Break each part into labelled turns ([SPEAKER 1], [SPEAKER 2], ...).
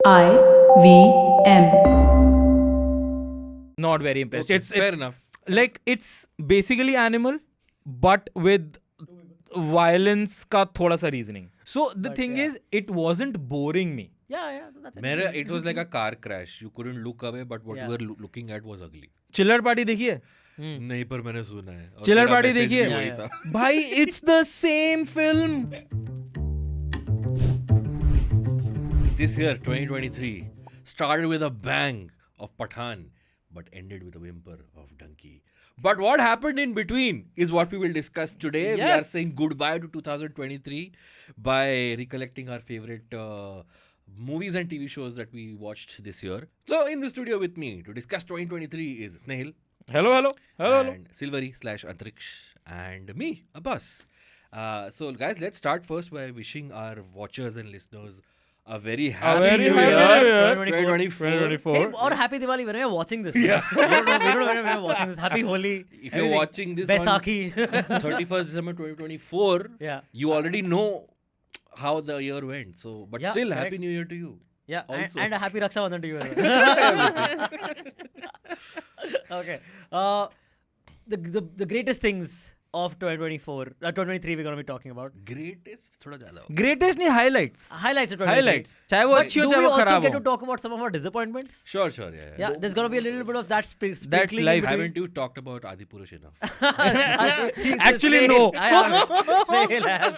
[SPEAKER 1] IVM.
[SPEAKER 2] Not very impressed.
[SPEAKER 3] Okay,
[SPEAKER 2] It's
[SPEAKER 3] fair enough.
[SPEAKER 2] like it's basically animal, but with violence का थोड़ा सा reasoning. So the thing is, it wasn't boring me.
[SPEAKER 4] Yeah, so that's
[SPEAKER 3] मेरा it was like a car crash. You couldn't look away, but what
[SPEAKER 4] Yeah.
[SPEAKER 3] you were looking at was ugly.
[SPEAKER 2] Chiller party देखिए.
[SPEAKER 3] नहीं पर मैंने सुना है. और
[SPEAKER 2] Chiller
[SPEAKER 3] तेरा
[SPEAKER 2] party
[SPEAKER 3] message
[SPEAKER 2] देखिए.
[SPEAKER 3] भी वही
[SPEAKER 4] Yeah,
[SPEAKER 3] था.
[SPEAKER 2] भाई, it's the same film.
[SPEAKER 3] This year, 2023, started with a bang of Pathan, but ended with a whimper of Donkey. But what happened in between is what we will discuss today. We are
[SPEAKER 2] Yes.
[SPEAKER 3] saying goodbye to 2023 by recollecting our favorite movies and TV shows that we watched this year. So, in the studio with me to discuss 2023 is Snayhil
[SPEAKER 2] Hello.
[SPEAKER 3] and Silvery / Antariksh and me, Abbas. So, guys, let's start first by wishing our watchers and listeners a very happy
[SPEAKER 2] very
[SPEAKER 3] new
[SPEAKER 2] happy
[SPEAKER 3] year,
[SPEAKER 2] New Year.
[SPEAKER 3] 2024.
[SPEAKER 2] 2024.
[SPEAKER 4] Hey, or happy Diwali when you're watching this. Yeah. we don't know when you're watching this. Happy Holi.
[SPEAKER 3] If you're
[SPEAKER 4] everything.
[SPEAKER 3] watching this on
[SPEAKER 4] Baisakhi.
[SPEAKER 3] 31st December 2024,
[SPEAKER 4] Yeah.
[SPEAKER 3] you already know how the year went. So, but
[SPEAKER 4] Yeah,
[SPEAKER 3] still,
[SPEAKER 4] correct.
[SPEAKER 3] happy new year to you.
[SPEAKER 4] Yeah,
[SPEAKER 3] Also.
[SPEAKER 4] and a happy Raksha Bandhan to you as well. Okay. The greatest things of 2024, 2023 we're going to be talking about.
[SPEAKER 3] Greatest, thoda zyada.
[SPEAKER 2] Greatest नहीं, highlights.
[SPEAKER 4] Highlights of 2023.
[SPEAKER 2] Highlights. चाहे वो
[SPEAKER 4] But
[SPEAKER 2] अच्छी हो
[SPEAKER 4] do
[SPEAKER 2] चाहे
[SPEAKER 4] we
[SPEAKER 2] वो
[SPEAKER 4] also
[SPEAKER 2] खराब
[SPEAKER 4] get to
[SPEAKER 2] हो.
[SPEAKER 4] talk about some of our disappointments?
[SPEAKER 3] Sure, yeah.
[SPEAKER 4] Yeah, there's going to be a little bit of that sprinkling
[SPEAKER 2] life.
[SPEAKER 4] in between.
[SPEAKER 3] Haven't you talked about Adipurush enough?
[SPEAKER 2] Actually, no.
[SPEAKER 4] Snayhil has.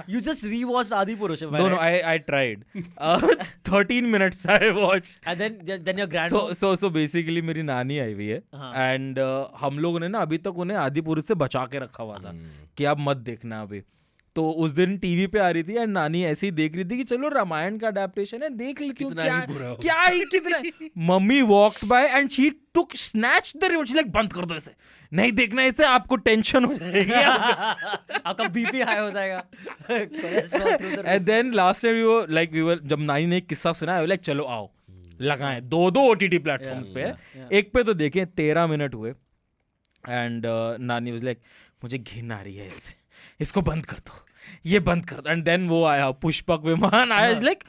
[SPEAKER 4] You just rewatched Adipurush. am I
[SPEAKER 2] No,
[SPEAKER 4] right?
[SPEAKER 2] I tried. 13 minutes I watched.
[SPEAKER 4] And then your grandma.
[SPEAKER 2] So basically मेरी नानी आई हुई है
[SPEAKER 4] हाँ.
[SPEAKER 2] And हम लोगों ने ना अभी तक उन्हें आदि पुरुष से बचा के रखा हुआ था कि आप मत देखना अभी. तो उस दिन टीवी पे आ रही थी एंड नानी ऐसे ही देख रही थी कि चलो रामायण का अडेप्टेशन है देख लेती हूँ
[SPEAKER 3] कितना
[SPEAKER 2] क्या
[SPEAKER 3] ही बुरा हो.
[SPEAKER 2] क्या ही कितना. Mummy walked by and she took snatch the remote. Like बंद कर दो इसे, नहीं देखना इसे, आपको टेंशन हो जाएगी.
[SPEAKER 4] आपका बीपी हाई हो जाएगा. Cholesterol through the roof.
[SPEAKER 2] And then last time we were जब नानी ने एक किस्सा सुनाया लाइक चलो आओ लगाएं. दो OTT प्लेटफॉर्म्स पे है. एक पे तो देखें 13 मिनट हुए एंड नानी वाज लाइक मुझे घिन आ रही है इससे, इसको बंद कर दो, ये बंद कर दो. एंड देन वो आया पुष्पक विमान आया. लाइक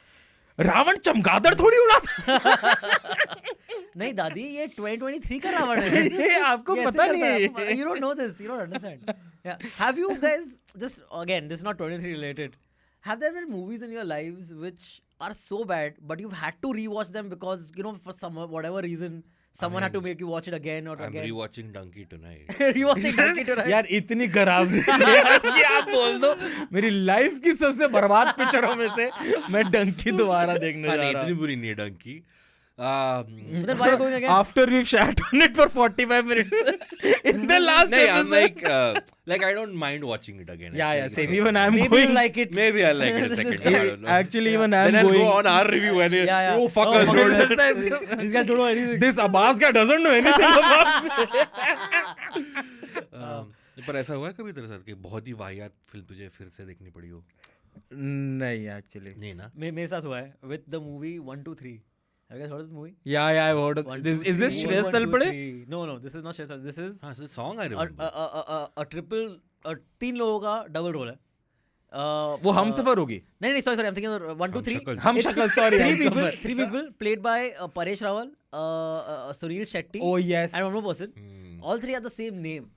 [SPEAKER 2] रावण चमगादड़ थोड़ी उड़ा था.
[SPEAKER 4] नहीं दादी, ये 2023 का रावण है.
[SPEAKER 2] ये आपको
[SPEAKER 4] ये
[SPEAKER 2] पता
[SPEAKER 4] ऐसे
[SPEAKER 2] नहीं
[SPEAKER 4] करता
[SPEAKER 2] है.
[SPEAKER 4] है. You don't know this. You don't understand. Yeah. Have you guys just again? This is not 23 related. Have there been movies in your lives which are so bad, but you've had to rewatch them because for some whatever reason someone had to make you watch it again or
[SPEAKER 3] I'm
[SPEAKER 4] again.
[SPEAKER 3] rewatching Donkey tonight.
[SPEAKER 4] Rewatching Donkey tonight.
[SPEAKER 2] यार इतनी खराब नहीं है कि आप बोल दो. मेरी लाइफ की सबसे बर्बाद पिक्चरों में से मैं डंकी दोबारा देखने जा
[SPEAKER 3] नहीं,
[SPEAKER 2] रहा
[SPEAKER 3] इतनी
[SPEAKER 2] हूँ.
[SPEAKER 3] बुरी नहीं है Donkey.
[SPEAKER 4] Then why are you going again?
[SPEAKER 2] After we've shat on it for 45 minutes in the last
[SPEAKER 3] No, I'm
[SPEAKER 2] episode.
[SPEAKER 3] like I don't mind watching it again.
[SPEAKER 2] Yeah,
[SPEAKER 3] Actually,
[SPEAKER 2] same.
[SPEAKER 3] it's
[SPEAKER 2] Even
[SPEAKER 3] okay.
[SPEAKER 2] I'm
[SPEAKER 4] Maybe
[SPEAKER 2] going.
[SPEAKER 4] you like it.
[SPEAKER 3] Maybe I'll like it a second time. I don't know.
[SPEAKER 2] Actually, even I'm
[SPEAKER 3] Then I'll
[SPEAKER 2] going.
[SPEAKER 3] go on our review and
[SPEAKER 4] Yeah.
[SPEAKER 3] oh fuckers,
[SPEAKER 4] Oh,
[SPEAKER 3] don't
[SPEAKER 4] fuckers.
[SPEAKER 3] understand.
[SPEAKER 4] These guys don't know anything.
[SPEAKER 2] This Abbas guy doesn't know anything about.
[SPEAKER 3] पर ऐसा हुआ है कभी तेरे साथ कि बहुत ही वाहियात फिल्म तुझे फिर से देखनी पड़ी हो?
[SPEAKER 2] नहीं, actually.
[SPEAKER 3] नहीं ना?
[SPEAKER 4] मेरे साथ हुआ है with the movie 1, 2, 3. Have you guys heard of this movie?
[SPEAKER 2] Yeah, I've heard of
[SPEAKER 4] 1,
[SPEAKER 2] this.
[SPEAKER 4] 2,
[SPEAKER 2] Is this
[SPEAKER 4] 3,
[SPEAKER 2] Shreyas
[SPEAKER 4] 1, 2,
[SPEAKER 2] Talpade?
[SPEAKER 4] 3. No, this is not Shreyas Talpade. This is
[SPEAKER 3] हाँ, it's a song I remember.
[SPEAKER 4] a triple, 3 लोगों का double role है.
[SPEAKER 2] वो हम सफर होगी.
[SPEAKER 4] नहीं, sorry, I'm thinking of 1, 2, 3.
[SPEAKER 3] Shakal.
[SPEAKER 2] हम
[SPEAKER 4] It's
[SPEAKER 2] शक्ल, sorry.
[SPEAKER 4] three people played by Paresh Rawal, Sunil Shetty,
[SPEAKER 2] Oh yes.
[SPEAKER 4] and one more person.
[SPEAKER 3] Hmm.
[SPEAKER 4] All three have the same name.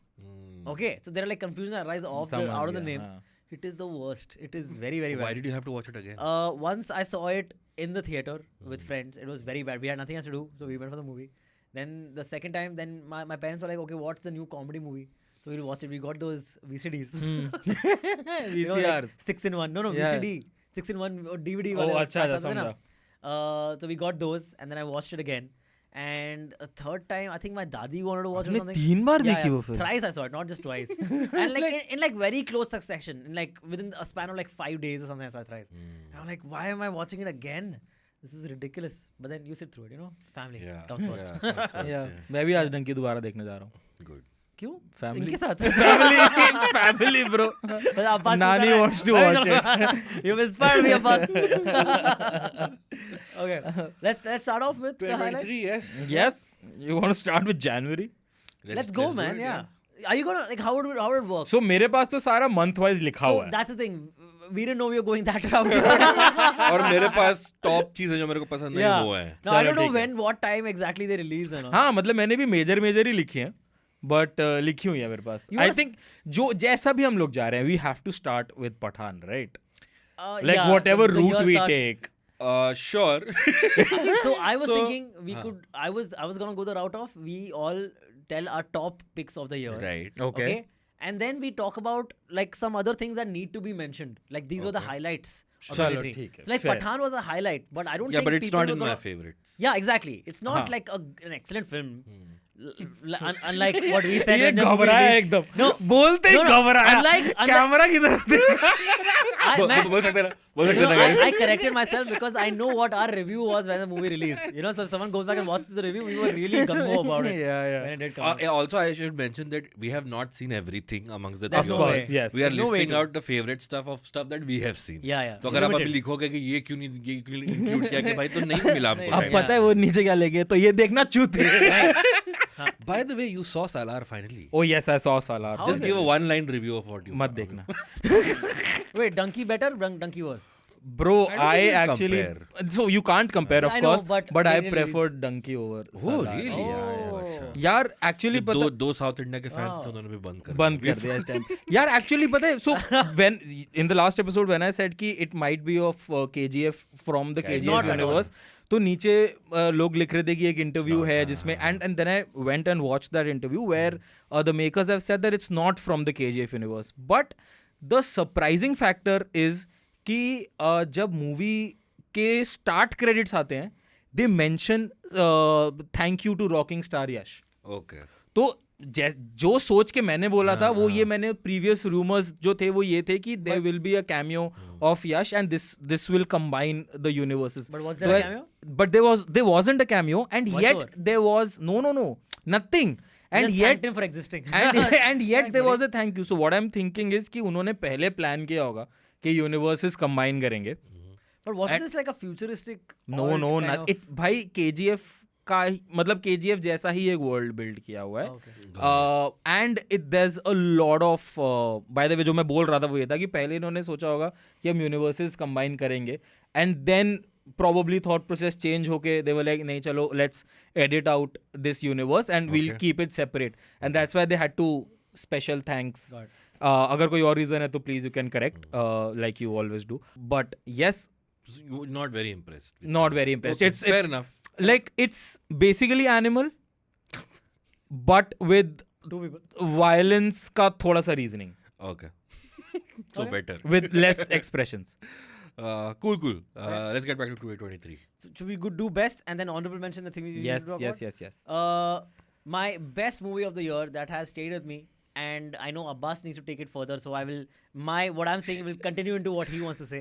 [SPEAKER 4] Okay, so there are like confusion that arise out of the name.
[SPEAKER 2] हाँ.
[SPEAKER 4] It is the worst. It is very, very bad.
[SPEAKER 3] Why did you have to watch it again?
[SPEAKER 4] Once I saw it in the theater with friends. It was very bad. We had nothing else to do, so we went for the movie. Then the second time, then my parents were like, okay, what's the new comedy movie? So we'll watch it. We got those VCDs. You know, like
[SPEAKER 2] VCRs.
[SPEAKER 4] 6-in-1. No,
[SPEAKER 2] Yeah.
[SPEAKER 4] VCD. 6-in-1 or DVD.
[SPEAKER 2] Oh,
[SPEAKER 4] wale
[SPEAKER 2] अच्छा,
[SPEAKER 4] pack
[SPEAKER 2] समझा.
[SPEAKER 4] आते थे ना. So we got those, and then I watched it again. And a third time, I think my dadi wanted to watch it or
[SPEAKER 2] आपने
[SPEAKER 4] something.
[SPEAKER 2] 3 बार
[SPEAKER 4] Yeah,
[SPEAKER 2] देखी वो film?
[SPEAKER 4] Thrice I saw it, not just twice. And like in like very close succession, in like within a span of like 5 days or something, I saw it thrice. And I'm like, why am I watching it again? This is ridiculous. But then you sit through it, family
[SPEAKER 3] Yeah.
[SPEAKER 4] comes first.
[SPEAKER 3] Yeah, comes first,
[SPEAKER 2] Yeah.
[SPEAKER 3] yeah.
[SPEAKER 2] मैं भी आज डंकी दोबारा देखने जा रहा हूँ.
[SPEAKER 3] Good.
[SPEAKER 4] क्यों?
[SPEAKER 2] Family.
[SPEAKER 4] इनके साथ.
[SPEAKER 2] Family bro.
[SPEAKER 4] But Abbas
[SPEAKER 2] Nani
[SPEAKER 4] is
[SPEAKER 2] wants to watch it.
[SPEAKER 4] You've inspired me, Abbas. Okay, let's start off with the highlights.
[SPEAKER 3] 2023, yes.
[SPEAKER 2] Yes. You want to start with January?
[SPEAKER 4] Let's go,
[SPEAKER 3] do
[SPEAKER 4] man.
[SPEAKER 3] it,
[SPEAKER 4] Yeah. Are you gonna like how would it work?
[SPEAKER 2] So मेरे पास तो सारा month wise लिखा
[SPEAKER 4] So
[SPEAKER 2] हुआ है.
[SPEAKER 4] that's the thing. we didn't know we were going that route.
[SPEAKER 3] और मेरे पास top चीज़ें जो मेरे को पसंद नहीं वो है.
[SPEAKER 4] No, I don't know what time exactly they released.
[SPEAKER 2] हाँ मतलब मैंने भी मेजर ही लिखी हैं बट लिखी हुई है मेरे पास. आई थिंक जो जैसा भी हम लोग जा रहे हैं we have to start with Pathaan right like whatever route we take.
[SPEAKER 3] Sure.
[SPEAKER 4] So I was thinking we could. I was gonna go the route of we all tell our top picks of the year.
[SPEAKER 3] Right.
[SPEAKER 2] Okay.
[SPEAKER 4] And then we talk about like some other things that need to be mentioned. Like these were the highlights. of
[SPEAKER 2] Chalo,
[SPEAKER 4] 23.
[SPEAKER 2] theek hai.
[SPEAKER 4] So like
[SPEAKER 2] Fair.
[SPEAKER 4] Pathaan was a highlight, but I don't
[SPEAKER 3] Yeah,
[SPEAKER 4] think
[SPEAKER 3] but it's
[SPEAKER 4] people
[SPEAKER 3] not
[SPEAKER 4] were
[SPEAKER 3] in my
[SPEAKER 4] gonna-
[SPEAKER 3] favorites.
[SPEAKER 4] Yeah, exactly. It's not
[SPEAKER 2] हाँ.
[SPEAKER 4] like an excellent film. Unlike what we said.
[SPEAKER 2] ये
[SPEAKER 4] when the movie
[SPEAKER 2] घबराया
[SPEAKER 4] released.
[SPEAKER 2] एकदम.
[SPEAKER 4] No.
[SPEAKER 2] बोलते ही
[SPEAKER 4] No, no.
[SPEAKER 2] घबराया.
[SPEAKER 4] Unlike-
[SPEAKER 2] camera किधर
[SPEAKER 3] बोल सकते ना
[SPEAKER 4] No,
[SPEAKER 3] guys.
[SPEAKER 4] I corrected myself because I know what our review was when the movie released. You know, so if someone goes back and watches the review, we were really gung-ho about it
[SPEAKER 2] Yeah.
[SPEAKER 4] when it did come out.
[SPEAKER 3] Also, I should mention that we have not seen everything amongst the
[SPEAKER 4] That's
[SPEAKER 3] three
[SPEAKER 2] Of
[SPEAKER 3] of
[SPEAKER 2] course,
[SPEAKER 3] us.
[SPEAKER 2] yes.
[SPEAKER 3] We are
[SPEAKER 4] No way
[SPEAKER 3] listing
[SPEAKER 4] to.
[SPEAKER 3] out the favorite stuff that we have seen.
[SPEAKER 4] Yeah.
[SPEAKER 3] तो अगर आप अभी
[SPEAKER 4] Limited.
[SPEAKER 3] लिखोगे कि ये क्यों नहीं include किया कि भाई तो नहीं मिला हमको
[SPEAKER 2] अब
[SPEAKER 3] time.
[SPEAKER 2] पता है वो नीचे क्या लेके तो ये देखना चूत है.
[SPEAKER 3] By the way, you saw Salar finally.
[SPEAKER 2] Oh yes, I saw Salar.
[SPEAKER 4] How
[SPEAKER 3] Just
[SPEAKER 4] is
[SPEAKER 3] give
[SPEAKER 4] it?
[SPEAKER 3] a one-line review of what you.
[SPEAKER 2] मत
[SPEAKER 3] found.
[SPEAKER 2] देखना.
[SPEAKER 4] Wait, Donkey better? Donkey worse?
[SPEAKER 2] Bro,
[SPEAKER 3] I don't
[SPEAKER 2] I
[SPEAKER 3] think you
[SPEAKER 2] actually
[SPEAKER 3] compare.
[SPEAKER 2] so you can't compare
[SPEAKER 4] Yeah,
[SPEAKER 2] of
[SPEAKER 4] I know,
[SPEAKER 2] course,
[SPEAKER 4] but
[SPEAKER 2] but I
[SPEAKER 4] they
[SPEAKER 2] preferred Donkey over.
[SPEAKER 3] Oh,
[SPEAKER 2] Salar.
[SPEAKER 3] really?
[SPEAKER 4] Oh.
[SPEAKER 3] अच्छा.
[SPEAKER 2] यार actually
[SPEAKER 3] जो
[SPEAKER 2] पता
[SPEAKER 3] दो south India के fans थे
[SPEAKER 4] हाँ.
[SPEAKER 3] उन्होंने भी
[SPEAKER 2] बंद कर दिया इस टाइम. यार एक्चुअली पता है so when in the last episode when I said कि it might be of KGF from the
[SPEAKER 3] Not
[SPEAKER 2] KGF
[SPEAKER 3] at all.
[SPEAKER 2] Universe तो नीचे लोग लिख रहे थे कि एक इंटरव्यू है जिसमें and then I went and watch that interview where the makers have said that it's not from the KGF universe but the surprising factor is कि जब मूवी के स्टार्ट क्रेडिट्स आते हैं they mention thank you to rocking star Yash.
[SPEAKER 3] Okay.
[SPEAKER 2] तो जो सोच के मैंने बोला था वो ये मैंने प्रीवियस रूमर्स जो थे वो ये थे कि there will be a cameo of Yash and this will combine the universes.
[SPEAKER 4] But was there a cameo?
[SPEAKER 2] But there wasn't a cameo and yet
[SPEAKER 4] Voiceover?
[SPEAKER 2] there was no nothing and
[SPEAKER 4] Just
[SPEAKER 2] yet
[SPEAKER 4] thanked him for existing.
[SPEAKER 2] and yet
[SPEAKER 4] Thanks,
[SPEAKER 2] there was
[SPEAKER 4] buddy.
[SPEAKER 2] a thank you. So what I'm thinking is कि उन्होंने पहले plan किया होगा कि universes combine करेंगे.
[SPEAKER 4] But wasn't this like a futuristic?
[SPEAKER 2] No,
[SPEAKER 4] alt kind
[SPEAKER 2] not
[SPEAKER 4] of-
[SPEAKER 2] it. भाई KGF का मतलब KGF जैसा ही एक वर्ल्ड बिल्ड किया हुआ है.
[SPEAKER 4] Okay.
[SPEAKER 2] And it there's a lot of by the way जो मैं बोल रहा था वो ये था कि पहले इन्होंने सोचा होगा कि हम यूनिवर्सेस कंबाइन करेंगे and then probably thought process change होके they were like नहीं चलो let's edit out this universe and we'll
[SPEAKER 3] Okay.
[SPEAKER 2] keep it separate and that's why they had to special thanks.
[SPEAKER 4] Got it.
[SPEAKER 2] अगर कोई और reason है तो please you can correct like you always do but yes
[SPEAKER 3] You're not very impressed. with
[SPEAKER 2] not
[SPEAKER 3] Salar.
[SPEAKER 2] very impressed.
[SPEAKER 3] Okay,
[SPEAKER 2] It's
[SPEAKER 3] fair enough.
[SPEAKER 2] like it's basically animal but with
[SPEAKER 4] Two people.
[SPEAKER 2] violence का थोड़ा सा reasoning
[SPEAKER 3] Okay. So better.
[SPEAKER 2] with less expressions.
[SPEAKER 3] Cool. Let's get back to 2023.
[SPEAKER 4] So should we do best and then honorable mention the thing we
[SPEAKER 2] Yes.
[SPEAKER 4] need to talk about?
[SPEAKER 2] Yes.
[SPEAKER 4] My best movie of the year that has stayed with me, and I know Abbas needs to take it further, so I will. What I'm saying will continue into what he wants to say.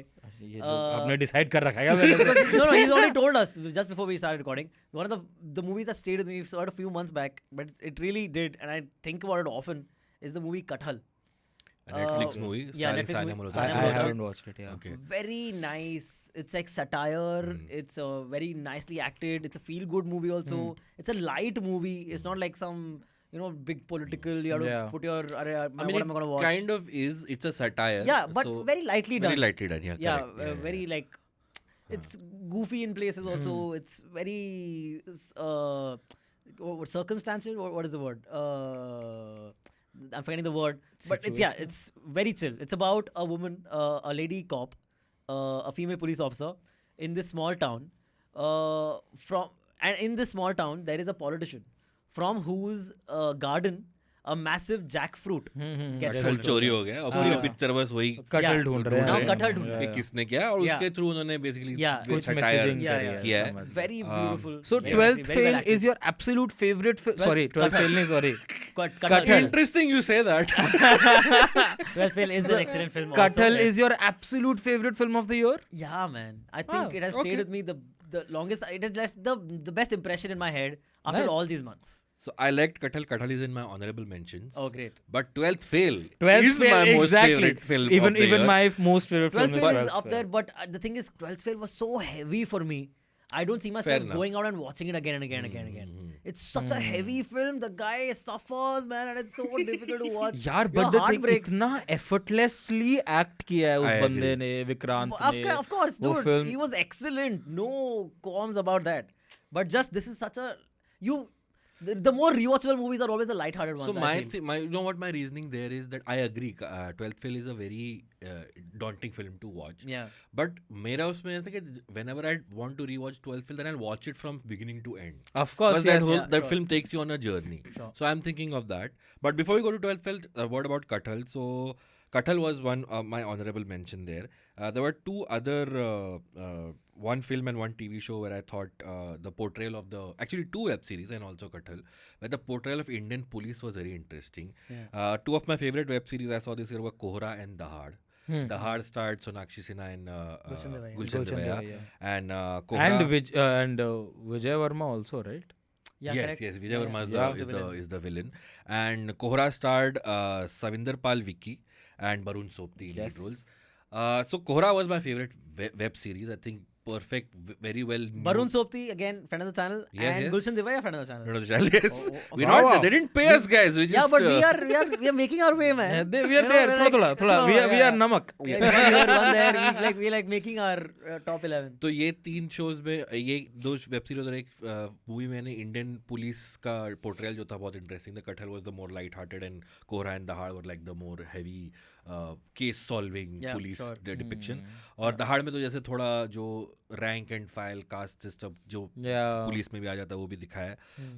[SPEAKER 2] ये तो आपने decide कर रखा है क्या पहले से?
[SPEAKER 4] Because, no, he's already told us just before we started recording. One of the movies that stayed with me, we saw it a few months back, but it really did, and I think about it often. Is the movie Kathal.
[SPEAKER 3] A Netflix movie.
[SPEAKER 4] yeah,
[SPEAKER 3] starring
[SPEAKER 4] Netflix
[SPEAKER 3] Saina
[SPEAKER 4] movie.
[SPEAKER 3] Malhotra.
[SPEAKER 2] I haven't watched it. Yeah.
[SPEAKER 3] Okay.
[SPEAKER 4] Very nice. It's like satire. It's very nicely acted. It's a feel-good movie also. It's a light movie. It's not like some big political. You have
[SPEAKER 2] Yeah.
[SPEAKER 4] to put your.
[SPEAKER 3] I
[SPEAKER 4] What
[SPEAKER 3] mean,
[SPEAKER 4] am I gonna watch?
[SPEAKER 3] kind of is. It's a satire.
[SPEAKER 4] Yeah, but
[SPEAKER 3] so
[SPEAKER 4] very lightly done.
[SPEAKER 3] very lightly done. Yeah.
[SPEAKER 4] Yeah,
[SPEAKER 3] correct.
[SPEAKER 4] very like. It's goofy in places also. It's very circumstantial. What is the word? I'm forgetting the word. But it's very chill. It's about a woman, a lady cop, a female police officer in this small town. And in this small town there is a politician from whose garden a massive jackfruit gets
[SPEAKER 3] कल
[SPEAKER 4] stolen.
[SPEAKER 3] चोरी हो गया और पूरी picture बस वही
[SPEAKER 2] कटल ढूंढ रहे हैं.
[SPEAKER 4] Now कटल ढूंढ
[SPEAKER 3] कि
[SPEAKER 4] रहे हैं.
[SPEAKER 3] किसने किया और
[SPEAKER 4] Yeah.
[SPEAKER 3] उसके थ्रू उन्होंने बेसिकली
[SPEAKER 4] Yeah.
[SPEAKER 2] कुछ
[SPEAKER 3] satire
[SPEAKER 2] messaging
[SPEAKER 4] Yeah,
[SPEAKER 2] करी
[SPEAKER 4] yeah.
[SPEAKER 2] है,
[SPEAKER 3] किया है.
[SPEAKER 2] समझ गया.
[SPEAKER 4] Very beautiful.
[SPEAKER 2] So
[SPEAKER 4] Very
[SPEAKER 2] 12th
[SPEAKER 4] very well
[SPEAKER 2] fail
[SPEAKER 4] acted.
[SPEAKER 2] is your absolute favorite sorry 12th fail नहीं sorry
[SPEAKER 4] Kathal.
[SPEAKER 2] Kathal.
[SPEAKER 3] Interesting you say that.
[SPEAKER 4] 12th fail is an excellent film. also.
[SPEAKER 2] Kathal is your absolute favorite film of the year.
[SPEAKER 4] Yeah, man. I think it has stayed
[SPEAKER 3] okay.
[SPEAKER 4] with me the longest. It has left the best impression in my head after
[SPEAKER 2] Nice.
[SPEAKER 4] all these months.
[SPEAKER 3] So I liked Kathal. Kathal is in my honorable mentions.
[SPEAKER 4] Oh, great.
[SPEAKER 3] But 12th fail
[SPEAKER 2] 12th
[SPEAKER 3] is
[SPEAKER 2] fail
[SPEAKER 3] my most
[SPEAKER 2] exactly.
[SPEAKER 3] favorite film
[SPEAKER 2] Even
[SPEAKER 3] of the
[SPEAKER 2] even
[SPEAKER 3] year.
[SPEAKER 2] my most favorite
[SPEAKER 4] 12th
[SPEAKER 2] film
[SPEAKER 4] fail
[SPEAKER 2] is
[SPEAKER 4] is up there, but the thing is, 12th fail was so heavy for me. I don't see
[SPEAKER 3] Fair
[SPEAKER 4] myself
[SPEAKER 3] enough.
[SPEAKER 4] going out and watching it again and again and again and again. It's such a heavy film. The guy suffers, man, and it's so difficult to watch.
[SPEAKER 2] यार
[SPEAKER 4] Your
[SPEAKER 2] but the
[SPEAKER 4] heart
[SPEAKER 2] thing
[SPEAKER 4] breaks.
[SPEAKER 2] इतना effortlessly act किया है उस
[SPEAKER 3] I
[SPEAKER 2] बंदे
[SPEAKER 3] agree.
[SPEAKER 2] ने Vikrant
[SPEAKER 4] Of,
[SPEAKER 2] ने
[SPEAKER 4] of course,
[SPEAKER 2] वो
[SPEAKER 4] dude.
[SPEAKER 2] film
[SPEAKER 4] He was excellent. No qualms about that. But just this is such a the more rewatchable movies are always the light-hearted ones.
[SPEAKER 3] So you know what my reasoning there is that I agree. 12th Fail is a very daunting film to watch.
[SPEAKER 4] Yeah.
[SPEAKER 3] But मेरा उसमें ऐसा कि whenever I want to rewatch 12th Fail, then I'll watch it from beginning to end.
[SPEAKER 2] of course
[SPEAKER 3] Because
[SPEAKER 2] yes.
[SPEAKER 3] that film takes you on a journey.
[SPEAKER 4] Sure.
[SPEAKER 3] So I'm thinking of that. But before we go to 12th Fail, what about Kathal? So Kathal was one my honorable mention there. There were two other one film and one TV show where I thought the portrayal of actually two web series and also Kathal, where the portrayal of Indian police was very interesting.
[SPEAKER 4] Yeah.
[SPEAKER 3] Two of my favorite web series I saw this year were Kohra and Dahad. Dahad starred Sonakshi Sinha and Gulshan Devaya. And Kohra...
[SPEAKER 2] and Vijay Verma also, right?
[SPEAKER 4] Yeah,
[SPEAKER 3] yes,
[SPEAKER 4] correct.
[SPEAKER 3] yes. Vijay Verma
[SPEAKER 4] Yeah,
[SPEAKER 3] is the villain. And Kohra starred Savinder Pal Vicky and Barun Sobti in lead roles. So Kohra was my favorite web series. I think perfect, very well.
[SPEAKER 4] Barun Sobti, again, friend of the channel.
[SPEAKER 3] Yes,
[SPEAKER 4] and
[SPEAKER 3] yes.
[SPEAKER 4] Gulshan Devaya, friend of the channel.
[SPEAKER 3] Yes.
[SPEAKER 4] Oh,
[SPEAKER 2] wow.
[SPEAKER 3] They didn't pay us, guys. We
[SPEAKER 4] Yeah,
[SPEAKER 3] just,
[SPEAKER 4] but we are making our way, man.
[SPEAKER 2] we are
[SPEAKER 4] You know,
[SPEAKER 2] there
[SPEAKER 4] we're like-
[SPEAKER 2] thoda we are namak
[SPEAKER 4] Like, one here, one there. We like making our top 11.
[SPEAKER 3] तो ये तीन shows में ये दो web series और एक movie में ने Indian police का portrayal जो था बहुत interesting. The Kathal was the more light-hearted and Kohra and Dahad were like the more heavy case solving police depiction. और Dahad में तो जैसे थोड़ा जो rank and file caste system जो police में भी आ जाता है वो भी दिखाया.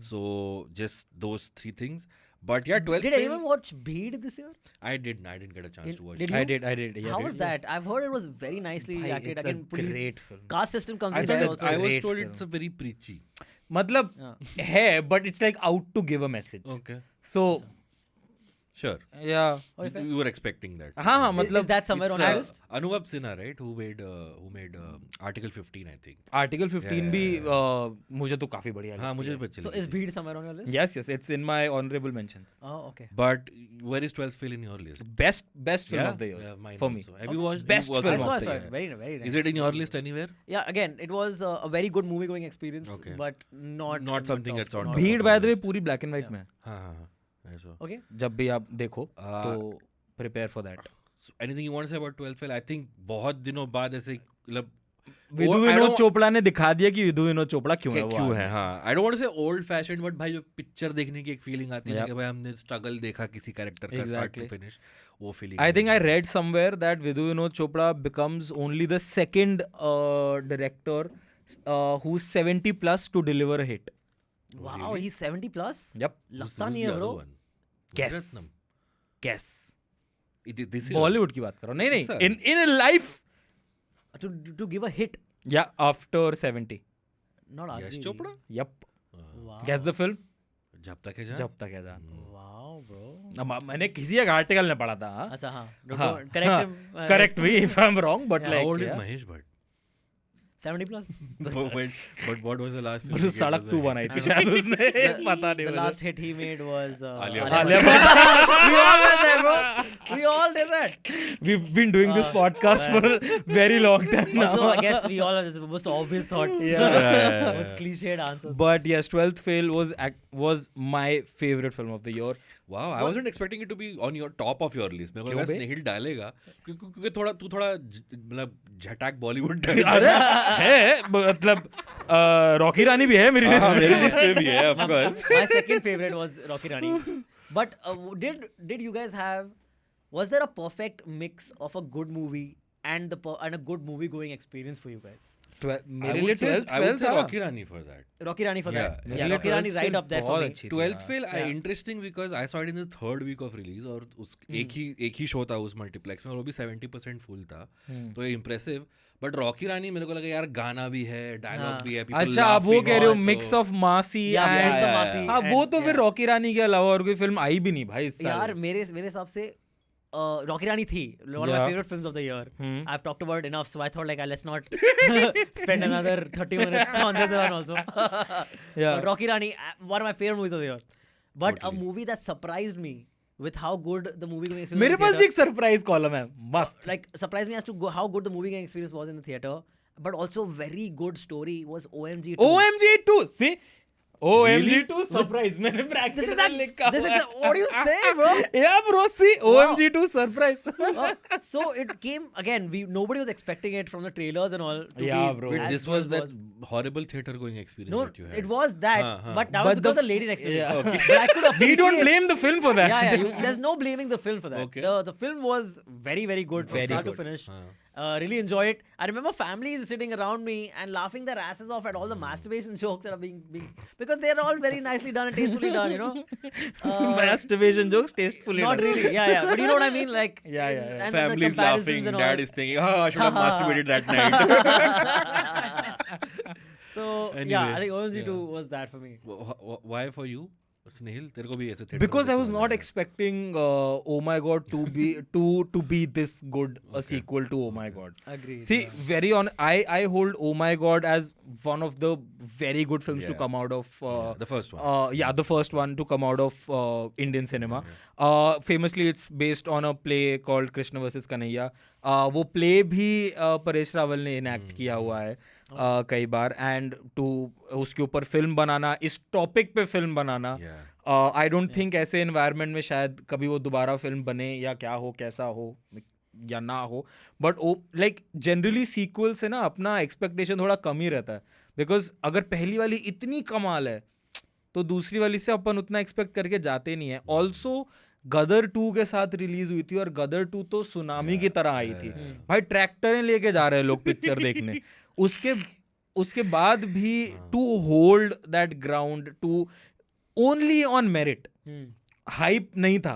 [SPEAKER 3] So just those three things. But yeah, 12th
[SPEAKER 4] Did anyone watch Bheed this year?
[SPEAKER 3] I didn't get a chance to watch
[SPEAKER 4] Did
[SPEAKER 3] it.
[SPEAKER 4] you?
[SPEAKER 2] I did yes.
[SPEAKER 4] How was that? I've heard it was very nicely
[SPEAKER 2] Bhai,
[SPEAKER 4] acted.
[SPEAKER 2] it's
[SPEAKER 4] Again,
[SPEAKER 2] a
[SPEAKER 4] police
[SPEAKER 2] great film.
[SPEAKER 4] caste system comes
[SPEAKER 3] I
[SPEAKER 4] in
[SPEAKER 3] thought
[SPEAKER 4] there
[SPEAKER 3] it,
[SPEAKER 4] also.
[SPEAKER 3] I was
[SPEAKER 2] great
[SPEAKER 3] told
[SPEAKER 2] film.
[SPEAKER 3] it's a very preachy.
[SPEAKER 2] मतलब है but it's like out to give a message.
[SPEAKER 3] Okay.
[SPEAKER 2] So
[SPEAKER 3] Sure.
[SPEAKER 2] yeah.
[SPEAKER 3] You were expecting that.
[SPEAKER 2] हाँ मतलब
[SPEAKER 4] Is that somewhere
[SPEAKER 3] It's,
[SPEAKER 4] on your list?
[SPEAKER 3] Anubhav Sinha, right? Who made Article 15, I think.
[SPEAKER 2] Article 15 भी मुझे तो काफी बढ़िया
[SPEAKER 3] हाँ,
[SPEAKER 2] लगती
[SPEAKER 3] मुझे
[SPEAKER 2] है.
[SPEAKER 3] भी अच्छी
[SPEAKER 4] So
[SPEAKER 3] लगी
[SPEAKER 4] is
[SPEAKER 3] थी.
[SPEAKER 4] Bheed somewhere on your list?
[SPEAKER 2] Yes, it's in my honorable mentions.
[SPEAKER 4] Oh, okay.
[SPEAKER 3] But where is 12th Fail in your list?
[SPEAKER 2] Best film
[SPEAKER 3] Yeah?
[SPEAKER 2] of the year
[SPEAKER 3] Yeah, mine
[SPEAKER 2] for me.
[SPEAKER 3] also. Have you watched?
[SPEAKER 2] Best
[SPEAKER 3] you watched
[SPEAKER 2] film
[SPEAKER 3] it?
[SPEAKER 2] of
[SPEAKER 4] I
[SPEAKER 2] the
[SPEAKER 4] saw
[SPEAKER 2] year.
[SPEAKER 4] it. Very nice.
[SPEAKER 3] Is it in your list anywhere?
[SPEAKER 4] Yeah, again, it was a very good movie going experience,
[SPEAKER 3] Okay.
[SPEAKER 4] but not
[SPEAKER 3] Not something that's on top
[SPEAKER 2] भीड़
[SPEAKER 3] of
[SPEAKER 2] by
[SPEAKER 3] your
[SPEAKER 2] the way
[SPEAKER 3] list.
[SPEAKER 2] पूरी black and white में है.
[SPEAKER 3] हाँ हाँ I saw.
[SPEAKER 4] Okay.
[SPEAKER 2] जब भी आप देखो तो prepare for that.
[SPEAKER 3] So anything you want to say about 12th Fail? I think बहुत दिनों बाद ऐसे मतलब
[SPEAKER 2] विधु विनोद चोपड़ा ने दिखा दिया कि विधु विनोद चोपड़ा क्यों है वो
[SPEAKER 3] क्यों
[SPEAKER 2] आदमी.
[SPEAKER 3] है हाँ आई डोंट वांट टू से ओल्ड फैशन बट भाई जो पिक्चर देखने की एक फीलिंग आती है
[SPEAKER 2] Yep.
[SPEAKER 3] कि भाई हमने स्ट्रगल देखा किसी कैरेक्टर का स्टार्ट टू
[SPEAKER 2] Exactly.
[SPEAKER 3] फिनिश वो feeling
[SPEAKER 2] I think I read somewhere that Vidhu Vinod Chopra becomes only the second director who's 70 plus to deliver a hit.
[SPEAKER 4] Wow,
[SPEAKER 3] really?
[SPEAKER 4] he's 70 plus?
[SPEAKER 2] Yep.
[SPEAKER 4] लगता नहीं है bro.
[SPEAKER 2] Guess.
[SPEAKER 3] This year?
[SPEAKER 2] Bollywood की बात करो. नहीं
[SPEAKER 3] Sir.
[SPEAKER 2] in life.
[SPEAKER 4] To give a hit.
[SPEAKER 2] Yeah, after 70.
[SPEAKER 4] Not
[SPEAKER 3] Yash
[SPEAKER 4] Archies.
[SPEAKER 3] Chopra
[SPEAKER 2] Yep.
[SPEAKER 4] Wow.
[SPEAKER 2] Guess the film.
[SPEAKER 3] जब तक है जान
[SPEAKER 2] जब तक है जान.
[SPEAKER 4] Wow, bro.
[SPEAKER 2] मैंने किसी एक आर्टिकल में पढ़ा था.
[SPEAKER 4] अच्छा हाँ.
[SPEAKER 2] हाँ,
[SPEAKER 4] Correct
[SPEAKER 2] हाँ,
[SPEAKER 4] him.
[SPEAKER 2] Correct me if I'm wrong, but
[SPEAKER 3] how
[SPEAKER 2] like
[SPEAKER 3] old is
[SPEAKER 2] yeah.
[SPEAKER 3] Mahesh Bhatt
[SPEAKER 4] 70 plus.
[SPEAKER 3] but what was the last film
[SPEAKER 2] बस सड़क तू बनाई थी शायद उसने पता नहीं
[SPEAKER 4] The
[SPEAKER 2] मुझे.
[SPEAKER 4] last hit he made was
[SPEAKER 3] Alia
[SPEAKER 2] Alia
[SPEAKER 3] Bhatt.
[SPEAKER 4] We all did that, bro. We all did that.
[SPEAKER 2] We've been doing this podcast for a very long time now.
[SPEAKER 4] Also, I guess we all have the most obvious thoughts.
[SPEAKER 2] Yeah.
[SPEAKER 4] Most cliched answers.
[SPEAKER 2] But yes, 12th Fail was my favorite film of the year.
[SPEAKER 3] Wow, I wasn't expecting it to be on your top of your list. मेरे को लगा
[SPEAKER 2] क्यों बे?
[SPEAKER 3] स्नेहिल डालेगा क्योंकि तू थोड़ा मतलब झटाक बॉलीवुड
[SPEAKER 2] अरे है मतलब रॉकी रानी भी है मेरी लिस्ट में.
[SPEAKER 3] मेरी लिस्ट में भी है of course.
[SPEAKER 4] My second favorite was Rocky Rani. But did you guys have? Was there a perfect mix of a good movie and a good movie going experience for you guys?
[SPEAKER 2] मेरे लिए 12th
[SPEAKER 3] I would
[SPEAKER 2] Fail
[SPEAKER 3] say
[SPEAKER 2] था.
[SPEAKER 3] Rocky Rani for that.
[SPEAKER 4] Rocky Rani for
[SPEAKER 3] Yeah,
[SPEAKER 4] that.
[SPEAKER 3] yeah.
[SPEAKER 4] Yeah, Rocky Rani right up there for
[SPEAKER 2] बहुत
[SPEAKER 4] me.
[SPEAKER 2] अच्छी थी
[SPEAKER 3] 12th
[SPEAKER 2] यार.
[SPEAKER 3] Fail
[SPEAKER 4] Yeah.
[SPEAKER 3] interesting because I saw it in the third week of release और उस एक ही show था उस multiplex में और वो भी 70% फुल था तो ये इम्प्रेसिव बट रॉकी रानी मेरे को लगा यार गाना भी है डायलॉग भी है people
[SPEAKER 2] अच्छा आप वो
[SPEAKER 3] laughing
[SPEAKER 2] कह रहे हो
[SPEAKER 3] also.
[SPEAKER 2] मिक्स ऑफ मासी
[SPEAKER 4] Yeah,
[SPEAKER 2] and
[SPEAKER 4] mix of Massey
[SPEAKER 2] हाँ वो
[SPEAKER 4] and-
[SPEAKER 2] तो फिर
[SPEAKER 4] yeah.
[SPEAKER 2] रॉकी रानी के अलावा और कोई फिल्म आई भी नहीं भाई इस साल.
[SPEAKER 4] यार मेरे हिसाब से Rocky Rani थी one of my
[SPEAKER 2] Yeah.
[SPEAKER 4] favorite films of the year. I've talked about it enough, so I thought like let's not spend another 30 minutes on this one also.
[SPEAKER 2] Yeah.
[SPEAKER 4] But Rocky Rani, one of my favorite movies of the year. But
[SPEAKER 3] Totally.
[SPEAKER 4] a movie that surprised me with how good the movie going experience.
[SPEAKER 2] मेरे
[SPEAKER 4] in the
[SPEAKER 2] पास भी
[SPEAKER 4] theater-
[SPEAKER 2] एक surprise column है मस्त.
[SPEAKER 4] like surprised me as to how good the movie going experience was in the theater. but also very good story was OMG 2.
[SPEAKER 2] OMG 2. See? OMG 2 surprise. मैंने bracket
[SPEAKER 4] This is
[SPEAKER 2] में
[SPEAKER 4] that.
[SPEAKER 2] लिखा
[SPEAKER 4] This is
[SPEAKER 2] हुआ है.
[SPEAKER 4] the, what do you say, bro?
[SPEAKER 2] Yeah, bro. See, OMG 2 surprise.
[SPEAKER 4] So it came again. Nobody was expecting it from the trailers and all. To
[SPEAKER 2] Yeah,
[SPEAKER 4] be
[SPEAKER 2] bro.
[SPEAKER 3] Wait,
[SPEAKER 4] as
[SPEAKER 3] this
[SPEAKER 4] good
[SPEAKER 3] was
[SPEAKER 4] as
[SPEAKER 3] that horrible theater going experience
[SPEAKER 4] No,
[SPEAKER 3] that you had.
[SPEAKER 4] it was that, but that was
[SPEAKER 2] But
[SPEAKER 4] because
[SPEAKER 2] the
[SPEAKER 4] the lady next to me.
[SPEAKER 2] yeah.
[SPEAKER 4] Okay. But I could appreciate.
[SPEAKER 2] We don't blame the film for that.
[SPEAKER 4] Yeah. There's no blaming the film for that.
[SPEAKER 3] Okay.
[SPEAKER 4] The film was very, very good from
[SPEAKER 2] Very
[SPEAKER 4] start
[SPEAKER 2] good.
[SPEAKER 4] to finish. Really enjoy it. I remember families sitting around me and laughing their asses off at all the masturbation jokes that are being because they're all very nicely done and tastefully done, you know.
[SPEAKER 2] Masturbation jokes tastefully.
[SPEAKER 4] Not
[SPEAKER 2] done.
[SPEAKER 4] really, yeah. But you know what I mean, like.
[SPEAKER 2] Yeah.
[SPEAKER 4] And then the
[SPEAKER 3] Family's
[SPEAKER 4] comparisons
[SPEAKER 3] laughing,
[SPEAKER 4] and all.
[SPEAKER 3] dad is thinking, I should have masturbated that night.
[SPEAKER 4] So
[SPEAKER 3] Anyway,
[SPEAKER 4] yeah, I think OMG 2
[SPEAKER 3] yeah.
[SPEAKER 4] was that for me.
[SPEAKER 3] Why for you? Snayhil, तेरे को भी ऐसे theater
[SPEAKER 2] Because
[SPEAKER 3] में
[SPEAKER 2] I was
[SPEAKER 3] देखने
[SPEAKER 2] not
[SPEAKER 3] वाला है.
[SPEAKER 2] expecting Oh My God to be this good a sequel to Oh My God.
[SPEAKER 4] Agreed.
[SPEAKER 2] See, very on. I hold Oh My God as one of the very good films to
[SPEAKER 3] Yeah.
[SPEAKER 2] come out of.
[SPEAKER 3] The first one.
[SPEAKER 2] The first one to come out of Indian cinema. Famously, it's based on a play called Krishna vs. Kanhaiya. वो play भी परेश रावल ने enact किया हुआ है कई बार, and to उसके ऊपर film बनाना, इस topic पे film banana. I don't think ऐसे एनवायरनमेंट में शायद कभी वो दोबारा फिल्म बने या क्या हो, कैसा हो या ना हो. बट वो लाइक जनरली सीक्वल से ना अपना एक्सपेक्टेशन थोड़ा कम ही रहता है, बिकॉज अगर पहली वाली इतनी कमाल है तो दूसरी वाली से अपन उतना एक्सपेक्ट करके जाते नहीं है. ऑल्सो गदर 2 के साथ रिलीज हुई थी और गदर 2 तो सुनामी की तरह आई थी. भाई ट्रैक्टरें लेके जा रहे हैं लोग पिक्चर देखने. उसके बाद भी to hold that ground to only on merit. Hype नहीं था,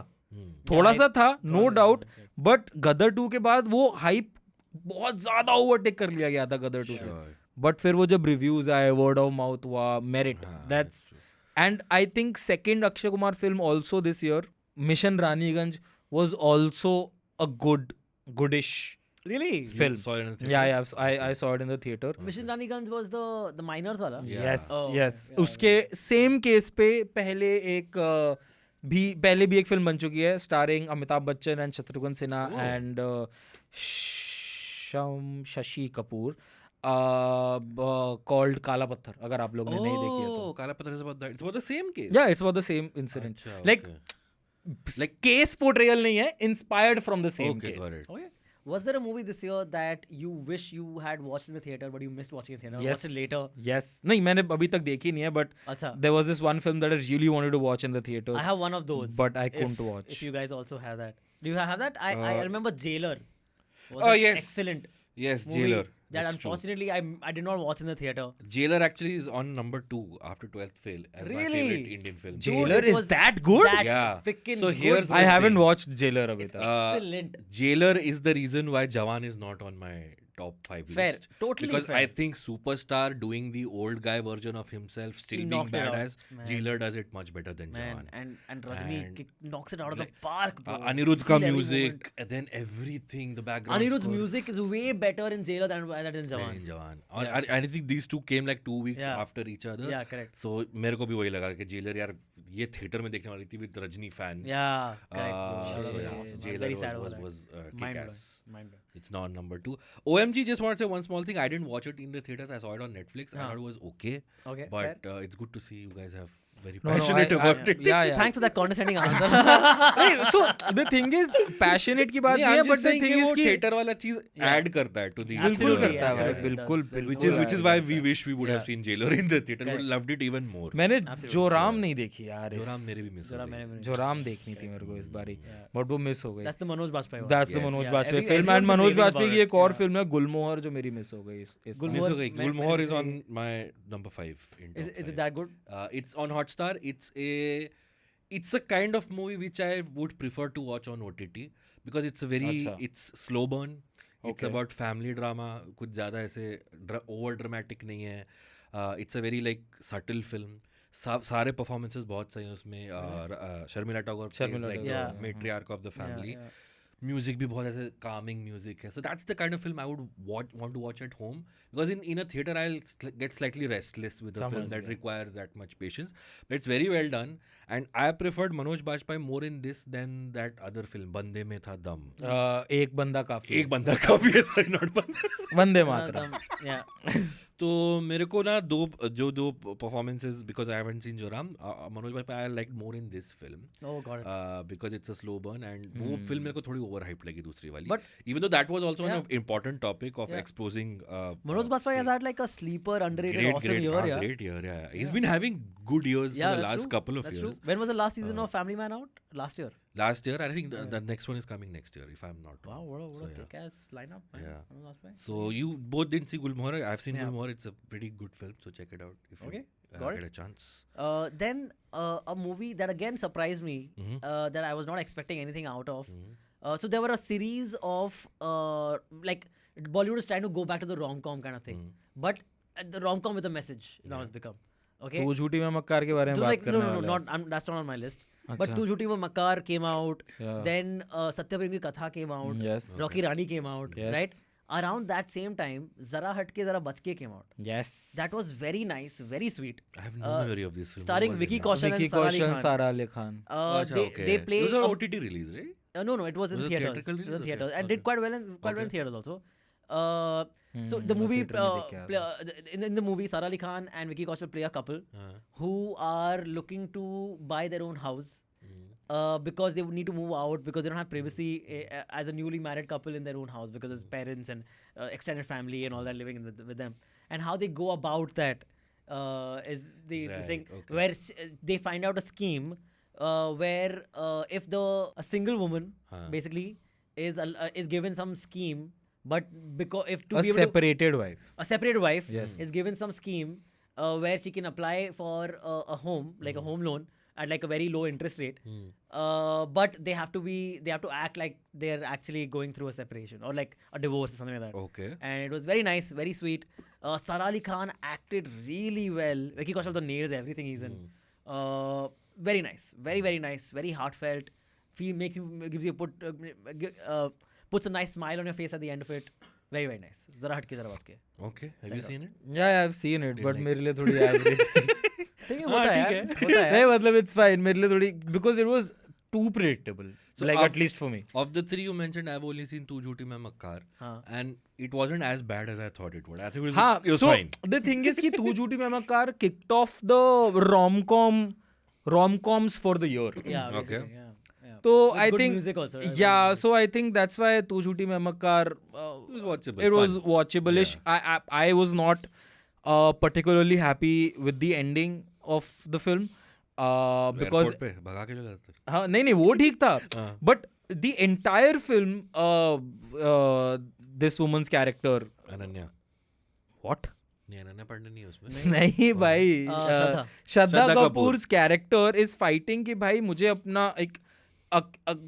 [SPEAKER 2] थोड़ा सा था नो डाउट, बट गदर 2 के बाद वो हाइप बहुत ज्यादा ओवरटेक कर लिया गया था गदर 2 से. बट फिर वो जब रिव्यूज आए, वर्ड ऑफ माउथ हुआ, merit, that's. And I think second Akshay Kumar film also this year, mission Raniganj, was also a goodish
[SPEAKER 4] Really?
[SPEAKER 2] film.
[SPEAKER 3] You saw it in the theater?
[SPEAKER 2] Yeah, I saw it in the theater.
[SPEAKER 4] Mission Raniganj was the minors wala?
[SPEAKER 3] Yeah.
[SPEAKER 2] Yes,
[SPEAKER 4] Oh,
[SPEAKER 2] yes.
[SPEAKER 4] yeah,
[SPEAKER 2] उसके same case पे पहले भी एक film बन चुकी है starring Amitabh Bachchan and Shatrughan Sinha and Shashi Kapoor, called Kaala Patthar. अगर आप लोग ने नहीं देखी है तो.
[SPEAKER 3] Kala Patra is about that. It's about the same case.
[SPEAKER 2] Yeah, it's about the same incident.
[SPEAKER 3] अच्छा,
[SPEAKER 2] Like
[SPEAKER 3] okay.
[SPEAKER 2] case portrayal नहीं है, inspired from the same
[SPEAKER 3] Okay,
[SPEAKER 2] case.
[SPEAKER 3] got it.
[SPEAKER 4] Okay. Was there a movie this year that you wish you had watched in the theater but you missed watching in the theater?
[SPEAKER 2] Yes.
[SPEAKER 4] Watched it later?
[SPEAKER 2] Yes. नहीं, मैंने अभी तक देखी नहीं है, but
[SPEAKER 4] Acha.
[SPEAKER 2] there was this one film that I really wanted to watch in the theaters.
[SPEAKER 4] I have one of those.
[SPEAKER 2] But I couldn't watch.
[SPEAKER 4] If you guys also have that. Do you have that? I remember Jailer. Was
[SPEAKER 3] Oh,
[SPEAKER 4] an
[SPEAKER 3] yes.
[SPEAKER 4] Excellent
[SPEAKER 3] Yes,
[SPEAKER 4] movie
[SPEAKER 3] Jailer.
[SPEAKER 4] that
[SPEAKER 3] That's true.
[SPEAKER 4] unfortunately I did not watch in the theater.
[SPEAKER 3] Jailer actually is on number 2 after 12th Fail as my
[SPEAKER 4] Really?
[SPEAKER 3] favorite Indian film.
[SPEAKER 2] Jailer
[SPEAKER 4] it
[SPEAKER 2] is
[SPEAKER 4] was
[SPEAKER 2] that good?
[SPEAKER 4] That
[SPEAKER 3] Yeah.
[SPEAKER 4] frickin'
[SPEAKER 3] So
[SPEAKER 4] good
[SPEAKER 3] here's
[SPEAKER 4] film.
[SPEAKER 2] I
[SPEAKER 3] the
[SPEAKER 2] haven't
[SPEAKER 3] thing.
[SPEAKER 2] watched Jailer abhi tak.
[SPEAKER 4] Excellent.
[SPEAKER 3] Jailer is the reason why Jawan is not on my top 5
[SPEAKER 4] Fair.
[SPEAKER 3] list.
[SPEAKER 4] Totally
[SPEAKER 3] Because
[SPEAKER 4] fair.
[SPEAKER 3] I think Superstar doing the old guy version of himself, still
[SPEAKER 4] He
[SPEAKER 3] being
[SPEAKER 4] knocked it out,
[SPEAKER 3] badass,
[SPEAKER 4] man.
[SPEAKER 3] Jailer does it much better than
[SPEAKER 4] Man,
[SPEAKER 3] Jawan.
[SPEAKER 4] and Rajni
[SPEAKER 3] And
[SPEAKER 4] knocks it out of the
[SPEAKER 3] like,
[SPEAKER 4] park, bro.
[SPEAKER 3] Anirudh ka
[SPEAKER 4] Feel every
[SPEAKER 3] music,
[SPEAKER 4] moment.
[SPEAKER 3] and then everything, the background
[SPEAKER 4] Anirudh's
[SPEAKER 3] score.
[SPEAKER 4] music is way better in Jailer than in
[SPEAKER 3] than
[SPEAKER 4] Jawan.
[SPEAKER 3] in Jawan.
[SPEAKER 4] Yeah.
[SPEAKER 3] I think these two came like 2 weeks
[SPEAKER 4] Yeah.
[SPEAKER 3] after each other.
[SPEAKER 4] Yeah, correct.
[SPEAKER 3] So मेरे को भी वही लगा कि Jailer यार ये theatre में देखने वाली थी with Rajni fans.
[SPEAKER 4] Yeah, correct.
[SPEAKER 3] So
[SPEAKER 4] Shit,
[SPEAKER 3] yeah,
[SPEAKER 4] awesome.
[SPEAKER 3] Jailer
[SPEAKER 4] Very sad over
[SPEAKER 3] was
[SPEAKER 4] that.
[SPEAKER 3] kick-ass.
[SPEAKER 4] Mind blowing.
[SPEAKER 3] It's not number 2. OMG, just want to say one small thing. I didn't watch it in the theaters. I saw it on Netflix. I thought it was okay.
[SPEAKER 4] Okay,
[SPEAKER 3] But it's good to see you guys have very
[SPEAKER 2] No,
[SPEAKER 3] passionate about it.
[SPEAKER 2] Yeah.
[SPEAKER 4] Thanks for that condescending answer.
[SPEAKER 2] नहीं, so the thing is, passionate की बात नहीं है, but the thing is कि
[SPEAKER 3] theater वाला चीज add करता है to the
[SPEAKER 2] बिल्कुल
[SPEAKER 4] Absolutely,
[SPEAKER 2] करता है भाई,
[SPEAKER 4] absolutely.
[SPEAKER 2] बिल्कुल
[SPEAKER 3] which is why we wish we would have
[SPEAKER 4] Yeah.
[SPEAKER 3] seen Jailer in the theater.
[SPEAKER 4] Correct.
[SPEAKER 3] Would loved it even more.
[SPEAKER 2] मैंने
[SPEAKER 4] Absolutely.
[SPEAKER 2] जोराम नहीं देखी यार.
[SPEAKER 3] जोराम मेरे भी मिस हो गई.
[SPEAKER 2] जोराम देखनी थी मेरे को इस बारी, बट वो मिस हो गई.
[SPEAKER 4] That's the Manoj Bajpayee one.
[SPEAKER 2] That's the
[SPEAKER 3] Yes.
[SPEAKER 2] Manoj
[SPEAKER 4] Yeah,
[SPEAKER 2] Bajpayee
[SPEAKER 4] every-
[SPEAKER 2] film. And
[SPEAKER 4] everyone's been
[SPEAKER 2] Manoj
[SPEAKER 4] raving
[SPEAKER 2] Bajpayee की
[SPEAKER 4] about
[SPEAKER 2] एक
[SPEAKER 4] it.
[SPEAKER 2] और
[SPEAKER 4] Yeah.
[SPEAKER 2] फिल्म है गुलमोहर जो मेरी मिस हो गई इस
[SPEAKER 3] मिस
[SPEAKER 4] Gulmohar-
[SPEAKER 3] हो गई.
[SPEAKER 4] मैं-
[SPEAKER 3] Gulmohar
[SPEAKER 4] मैंने
[SPEAKER 3] is on
[SPEAKER 4] भी-
[SPEAKER 3] my number 5 in top
[SPEAKER 4] Is it
[SPEAKER 3] 5.
[SPEAKER 4] that good?
[SPEAKER 3] It's on Hotstar. It's a kind of movie which I would prefer to watch on OTT because it's a very
[SPEAKER 2] अच्छा.
[SPEAKER 3] it's slow burn. It's
[SPEAKER 2] Okay.
[SPEAKER 3] about family drama. कुछ ज़्यादा ऐसे over dramatic नहीं है. It's a very like subtle film. सारे performances बहुत सही हैं उसमें. Sharmila Tagore plays
[SPEAKER 2] Sharmila
[SPEAKER 3] like
[SPEAKER 2] Tagore,
[SPEAKER 3] the matriarch of the family.
[SPEAKER 4] Yeah,
[SPEAKER 3] music भी बहुत ऐसे calming music है. So that's the kind of film I would want to watch at home, because in a theater I'll get slightly restless with a film that requires that much patience. But it's very well done, and I preferred Manoj Bajpayee more in this than that other film Bande mein tha dam.
[SPEAKER 2] एक बंदा काफी
[SPEAKER 3] एक बंदा काफी है, sorry, not बंदा.
[SPEAKER 2] Vande Mataram.
[SPEAKER 4] Yeah.
[SPEAKER 3] तो मेरे को ना दो performances, because I haven't seen Joram, Manoj Bajpayee I liked more in this film.
[SPEAKER 4] Oh, got it.
[SPEAKER 3] Because it's a slow burn, and वो film मेरे को थोड़ी overhyped लगी दूसरी वाली.
[SPEAKER 4] But
[SPEAKER 3] even though that was also an important topic of exposing.
[SPEAKER 4] Manoj Bajpayee has had like a sleeper, underrated, awesome year.
[SPEAKER 3] Great year, yeah. He's been having good years for the last couple of years.
[SPEAKER 4] True. When was the last season of Family Man out? Last year.
[SPEAKER 3] Last year, I think the next one is coming next year, if I'm not wrong.
[SPEAKER 4] Wow, what a kick-ass lineup, man.
[SPEAKER 3] Yeah. So you both didn't see Gulmohar. I've seen Gulmohar. It's a pretty good film, so check it out if you get a chance.
[SPEAKER 4] Then a movie that again surprised me, that I was not expecting anything out of. So there were a series of like Bollywood is trying to go back to the rom-com kind of thing, but the rom-com with a message now has become. Okay.
[SPEAKER 2] तू झूठी में मक्कार के बारे में बात करने वाला है.
[SPEAKER 4] No, that's not on my list. But तू झूठी में मक्कार came out. Then सत्यप्रेम की कथा came out.
[SPEAKER 2] Yes.
[SPEAKER 4] Rocky Rani came out.
[SPEAKER 2] Yes.
[SPEAKER 4] Right. Around that same time, Zara Hatke Zara Bachke came out.
[SPEAKER 2] Yes.
[SPEAKER 4] That was very nice, very sweet.
[SPEAKER 3] I have no memory of this film.
[SPEAKER 4] Starring Vicky Kaushal and Sara Ali Khan. They play.
[SPEAKER 3] It was an OTT release, right?
[SPEAKER 4] No, it was in theaters. In theaters, and did quite well in theaters also. So the movie, in the movie, Sara Ali Khan and Vicky Kaushal play a couple who are looking to buy their own house. Because they would need to move out because they don't have privacy as a newly married couple in their own house, because there's parents and extended family and all that living with them. And how they go about that is the thing where they find out a scheme where if a single woman basically is given some scheme, but because if to be a separated wife is given some scheme where she can apply for a home, like a home loan, at like a very low interest rate, but they have to act like they're actually going through a separation or like a divorce or something like that.
[SPEAKER 3] Okay.
[SPEAKER 4] And it was very nice, very sweet. Sara Ali Khan acted really well. Vicky Kaushal the nails everything he's in. Very nice, very nice, very heartfelt. Gives you puts a nice smile on your face at the end of it. Very nice. Zara hatke zara baat ke.
[SPEAKER 3] Okay. Have you seen it?
[SPEAKER 2] Yeah, I've seen it, but मेरे लिए थोड़ी average थी.
[SPEAKER 4] ठीक है, होता है.
[SPEAKER 2] नहीं, मतलब it's fine. मेरे लिए थोड़ी, because it was too predictable. So like at least for me.
[SPEAKER 3] Of the three you mentioned, I've only seen Tu Jhoothi Main Makkar, and it wasn't as bad as I thought it would. I think it was fine.
[SPEAKER 2] The thing is कि Tu Jhoothi Main Makkar kicked off the rom-coms for the year.
[SPEAKER 4] Yeah.
[SPEAKER 3] Okay.
[SPEAKER 4] Yeah.
[SPEAKER 2] So
[SPEAKER 4] with
[SPEAKER 2] I
[SPEAKER 4] good
[SPEAKER 2] think
[SPEAKER 4] music also.
[SPEAKER 2] so I think that's why Tu Jhoothi Main Makkar
[SPEAKER 3] It was watchable.
[SPEAKER 2] It was watchable-ish. I was not particularly happy with the ending of the film because
[SPEAKER 3] Airport पे भगा के ले जाते.
[SPEAKER 2] हाँ नहीं वो ठीक था, but the entire film this woman's character
[SPEAKER 3] Ananya.
[SPEAKER 2] what
[SPEAKER 3] नहीं अनन्या पांडे नहीं है उसमें.
[SPEAKER 2] नहीं भाई, श्रद्धा कपूर's character is fighting कि भाई मुझे अपना एक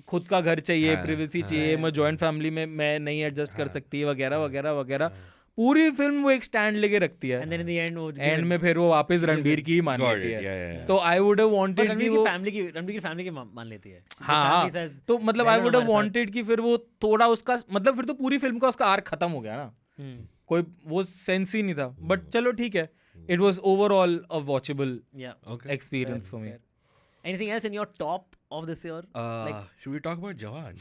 [SPEAKER 2] खुद का घर चाहिए, प्रिवेसी चाहिए, मैं जॉइंट फैमिली में मैं नहीं एडजस्ट कर सकती वगैरह. पूरी फिल्म वो एक स्टैंड लेके रखती है, एंड में फिर वो वापस रणबीर की ही मान लेती है. तो आई वुड हैव वांटेड कि वो
[SPEAKER 4] रणबीर की फैमिली की मान लेती है.
[SPEAKER 2] हाँ, तो मतलब आई वुड हैव वांटेड कि फिर वो थोड़ा उसका मतलब फिर तो पूरी फिल्म का उसका आर्क खत्म हो गया ना, कोई वो सेंस ही नहीं था. बट चलो ठीक है, it was overall a watchable experience for me.
[SPEAKER 4] Anything else in your top of this year?
[SPEAKER 3] Should we talk about Jawan?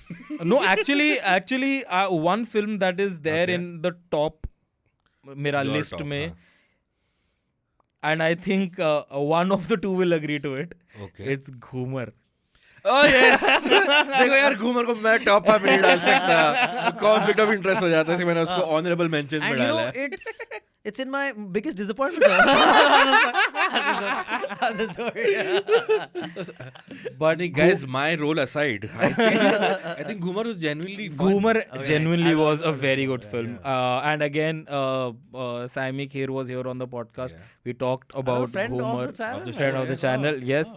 [SPEAKER 2] No, actually, one film that is there in the top मेरा list में, and I think one of the two will agree to it.
[SPEAKER 3] Okay.
[SPEAKER 2] It's Ghumar.
[SPEAKER 3] Oh yes. देखो यार, घूमर को मैं top पे नहीं डाल सकता. कॉन्फ्लिक्ट ऑफ इंटरेस्ट हो जाता है, मैंने उसको ऑनरेबल मेंशन में डाला है.
[SPEAKER 4] It's in my biggest disappointment.
[SPEAKER 3] But guys, my role aside, I think Ghumar was genuinely fun.
[SPEAKER 2] Ghumar genuinely was a very good film. And again, Saimi Kher was here on the podcast. We talked about Ghumar, friend of the channel. Yes,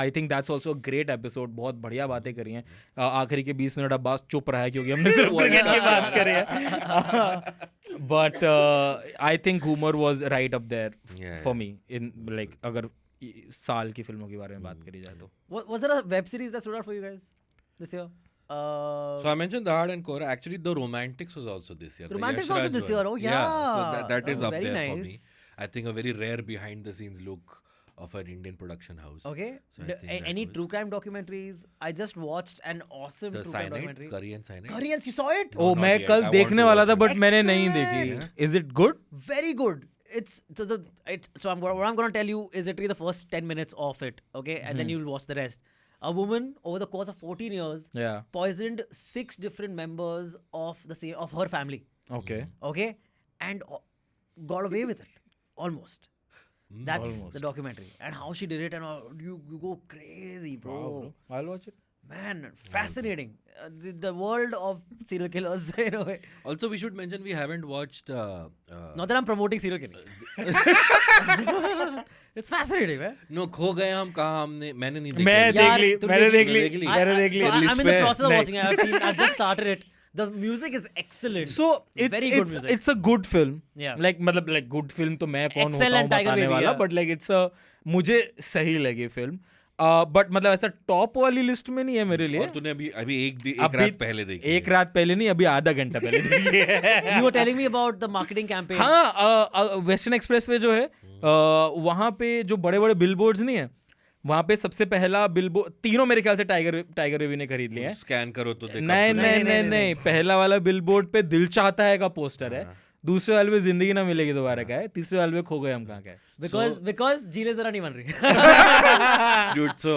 [SPEAKER 2] I think that's also a great episode. बहुत बढ़िया बातें करी हैं. आखिरी के 20 minute Abbas चुप रहा है क्योंकि हमने सिर्फ क्रिकेट की बात करी है. But I think Ghumar was right up there for me in like अगर साल की फिल्मों के बारे में बात करी जाए तो.
[SPEAKER 4] Was there a web series that stood out for you guys this year?
[SPEAKER 3] So I mentioned Dahad and Kora. Actually, the Romantics was also this year. The
[SPEAKER 4] Romantics
[SPEAKER 3] Yash
[SPEAKER 4] also
[SPEAKER 3] Raj
[SPEAKER 4] this
[SPEAKER 3] one.
[SPEAKER 4] year. Oh yeah.
[SPEAKER 3] So that is up
[SPEAKER 4] very
[SPEAKER 3] there
[SPEAKER 4] nice.
[SPEAKER 3] for me. I think a very rare behind the scenes look of an Indian production house.
[SPEAKER 4] Okay.
[SPEAKER 3] So I think that
[SPEAKER 4] Any
[SPEAKER 3] was-
[SPEAKER 4] true crime documentaries? I just watched an awesome
[SPEAKER 3] The
[SPEAKER 4] true crime
[SPEAKER 3] cyanide,
[SPEAKER 4] documentary.
[SPEAKER 3] Korean cyanide.
[SPEAKER 4] Koreans, you saw it?
[SPEAKER 3] No,
[SPEAKER 2] oh
[SPEAKER 3] not
[SPEAKER 2] मैं
[SPEAKER 3] yet.
[SPEAKER 2] कल
[SPEAKER 3] I want
[SPEAKER 2] देखने
[SPEAKER 3] to
[SPEAKER 2] वाला
[SPEAKER 3] watch
[SPEAKER 2] था
[SPEAKER 3] it.
[SPEAKER 2] But मैंने नहीं
[SPEAKER 4] Excellent.
[SPEAKER 2] देखी. Is it good?
[SPEAKER 4] Very good. It's so what I'm going to tell you is literally the first 10 minutes of it, okay, and then you'll watch the rest. A woman over the course of 14 years
[SPEAKER 2] Yeah.
[SPEAKER 4] poisoned 6 different members of her family,
[SPEAKER 2] Okay.
[SPEAKER 4] okay, and got away with it almost. That's
[SPEAKER 2] Almost.
[SPEAKER 4] the documentary, and how she did it, and you go crazy, bro.
[SPEAKER 2] Wow, bro. I'll watch it.
[SPEAKER 4] Man, fascinating. The world of serial killers in a way.
[SPEAKER 3] Also, we should mention we haven't watched.
[SPEAKER 4] Not that I'm promoting serial killing. It's fascinating, man.
[SPEAKER 3] No, खो गए हम कहाँ हमने मैंने नहीं देखा.
[SPEAKER 2] मैं देख
[SPEAKER 4] यार,
[SPEAKER 2] ली
[SPEAKER 4] तुम
[SPEAKER 2] मैंने
[SPEAKER 4] देख
[SPEAKER 2] देख ली
[SPEAKER 3] ली.
[SPEAKER 2] मैंने देख ली.
[SPEAKER 4] I'm in the
[SPEAKER 3] पे-
[SPEAKER 4] process of
[SPEAKER 2] नहीं.
[SPEAKER 4] watching it. I've just started it. The music is excellent.
[SPEAKER 2] So
[SPEAKER 4] Very good music.
[SPEAKER 2] it's a good film.
[SPEAKER 4] Yeah.
[SPEAKER 2] Like मतलब like good film तो मैं कौन होता हूँ
[SPEAKER 4] Excellent Tiger
[SPEAKER 2] बताने
[SPEAKER 4] Baby,
[SPEAKER 2] वाला.
[SPEAKER 4] yeah.
[SPEAKER 2] But like it's a मुझे सही लगी film. But मतलब ऐसा टॉप वाली लिस्ट में नहीं है मेरे लिए.
[SPEAKER 3] और तूने अभी एक
[SPEAKER 2] अभी
[SPEAKER 3] रात पहले देखी.
[SPEAKER 2] एक रात पहले नहीं, अभी आधा घंटा पहले देखी है.
[SPEAKER 4] You were telling me about the marketing campaign.
[SPEAKER 2] हाँ, वेस्टर्न एक्सप्रेस वे जो है वहाँ पे जो बड़े बड़े बिलबोर्ड्स नहीं है, वहाँ पे सबसे पहला बिलबोर्ड तीनों मेरे ख्याल से टाइगर बेबी ने खरीद लिए हैं.
[SPEAKER 3] स्कैन करो तो देखो.
[SPEAKER 2] नहीं, पहला वाला बिलबोर्ड पे दिल चाहता है का पोस्टर है. दूसरे वाले पे जिंदगी ना मिलेगी दोबारा का है. तीसरे वाले पे खो गए हम कहाँ का है.
[SPEAKER 4] Because जीने जरा नहीं बन रही.
[SPEAKER 3] Dude, so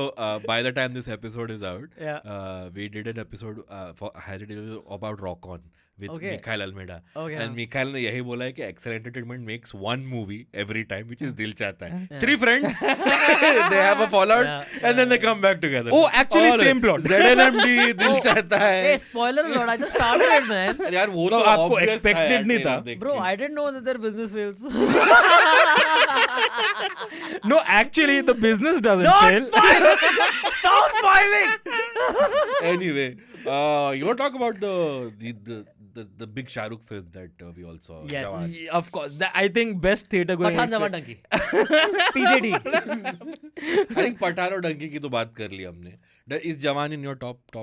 [SPEAKER 3] by the time this episode is out,
[SPEAKER 4] Yeah.
[SPEAKER 3] we did an episode about Rock-On with
[SPEAKER 4] Okay.
[SPEAKER 3] Mikhail Almeida.
[SPEAKER 4] Okay,
[SPEAKER 3] And
[SPEAKER 4] हाँ.
[SPEAKER 3] Mikhail ने यही बोला है कि Excel Entertainment makes one movie every time, which is दिल चाहता है. 3 friends, they have a fallout, and then they come back together.
[SPEAKER 2] Oh, actually
[SPEAKER 3] और
[SPEAKER 2] same plot.
[SPEAKER 3] ZNMD दिल चाहता है.
[SPEAKER 4] Hey, spoiler alert! I just started it, man.
[SPEAKER 3] अरे यार वो
[SPEAKER 2] तो
[SPEAKER 3] तो
[SPEAKER 2] आपको
[SPEAKER 3] obvious
[SPEAKER 2] expected
[SPEAKER 3] था यार,
[SPEAKER 2] नहीं था.
[SPEAKER 3] trailer देख
[SPEAKER 4] Bro,
[SPEAKER 3] के.
[SPEAKER 4] I didn't know that their business fails.
[SPEAKER 2] No, actually the business doesn't
[SPEAKER 4] Don't
[SPEAKER 2] fail.
[SPEAKER 4] spoil! Stop spoiling!
[SPEAKER 3] Anyway, you want to talk about the big Shah Rukh film that we all saw.
[SPEAKER 4] Yes.
[SPEAKER 3] Jawan.
[SPEAKER 2] Yeah, of course. I think best theater going.
[SPEAKER 4] Pathan Zaman Donkey. PJD.
[SPEAKER 3] I think Pathan और डंकी की तो बात कर ली हमने. Is Jawan in your top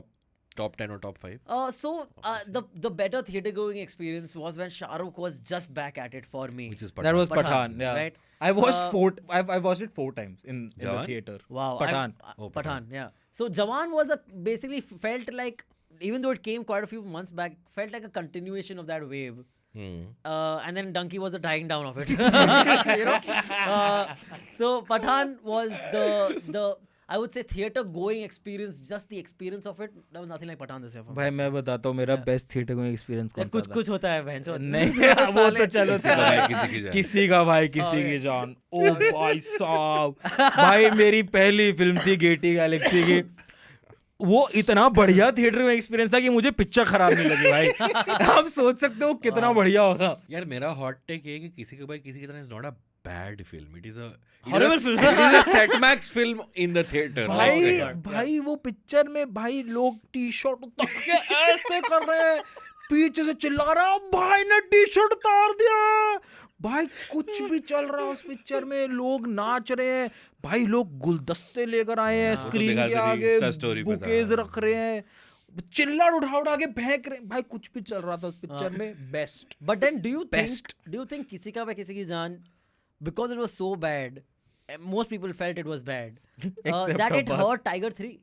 [SPEAKER 3] 10 or top 5?
[SPEAKER 4] The better theater going experience was when Shah Rukh was just back at it for me.
[SPEAKER 3] Which is
[SPEAKER 2] That was
[SPEAKER 4] Pathan,
[SPEAKER 2] Pathan. Yeah.
[SPEAKER 4] right?
[SPEAKER 2] I watched I watched it 4 times in the
[SPEAKER 3] Jawan?
[SPEAKER 2] theater.
[SPEAKER 4] Wow.
[SPEAKER 2] Pathan.
[SPEAKER 4] Pathan, yeah. So Jawan was basically felt like, even though it came quite a few months back, felt like a continuation of that wave. And then Donkey was a dying down of it. You know? So Pathan was the I would say theater going experience, just the experience of it. There was nothing like Pathan this year for me.
[SPEAKER 2] भाई मैं बताता हूँ मेरा best theatre going experience कौन सा था.
[SPEAKER 4] कुछ होता है बहनचोद.
[SPEAKER 2] नहीं वो तो चलो
[SPEAKER 3] किसी की जान.
[SPEAKER 2] किसी का भाई किसी की जान. ओ भाई साहब, भाई मेरी पहली फिल्म थी गेटी गैलेक्सी की. वो इतना बढ़िया थिएटर में एक्सपीरियंस था कि मुझे पिक्चर खराब नहीं लगी भाई. आप सोच सकते हो कितना बढ़िया होगा.
[SPEAKER 3] यार मेरा हॉट टेक है कि किसी की तरह is not a bad film. It is a
[SPEAKER 4] Horrible film.
[SPEAKER 3] It is a setbacks film in the theater.
[SPEAKER 2] भाई वो पिक्चर में भाई लोग टी शर्ट उतार के ऐसे कर रहे हैं, पीछे से चिल्ला रहा है भाई ने टी शर्ट उतार दिया. भाई कुछ भी चल रहा है उस पिक्चर में, लोग नाच रहे हैं भाई, लोग गुलदस्ते लेकर आए हैं स्क्रीन के आगे, बुकेज रख रहे हैं, चिल्ला उठा के फेंक रहे हैं भाई. कुछ भी चल रहा था उस पिक्चर में. Best.
[SPEAKER 4] But then do you think किसी का किसी की जान, because it was so bad, most people felt it was bad,
[SPEAKER 2] Except
[SPEAKER 4] that it
[SPEAKER 2] Abbas.
[SPEAKER 4] hurt Tiger 3?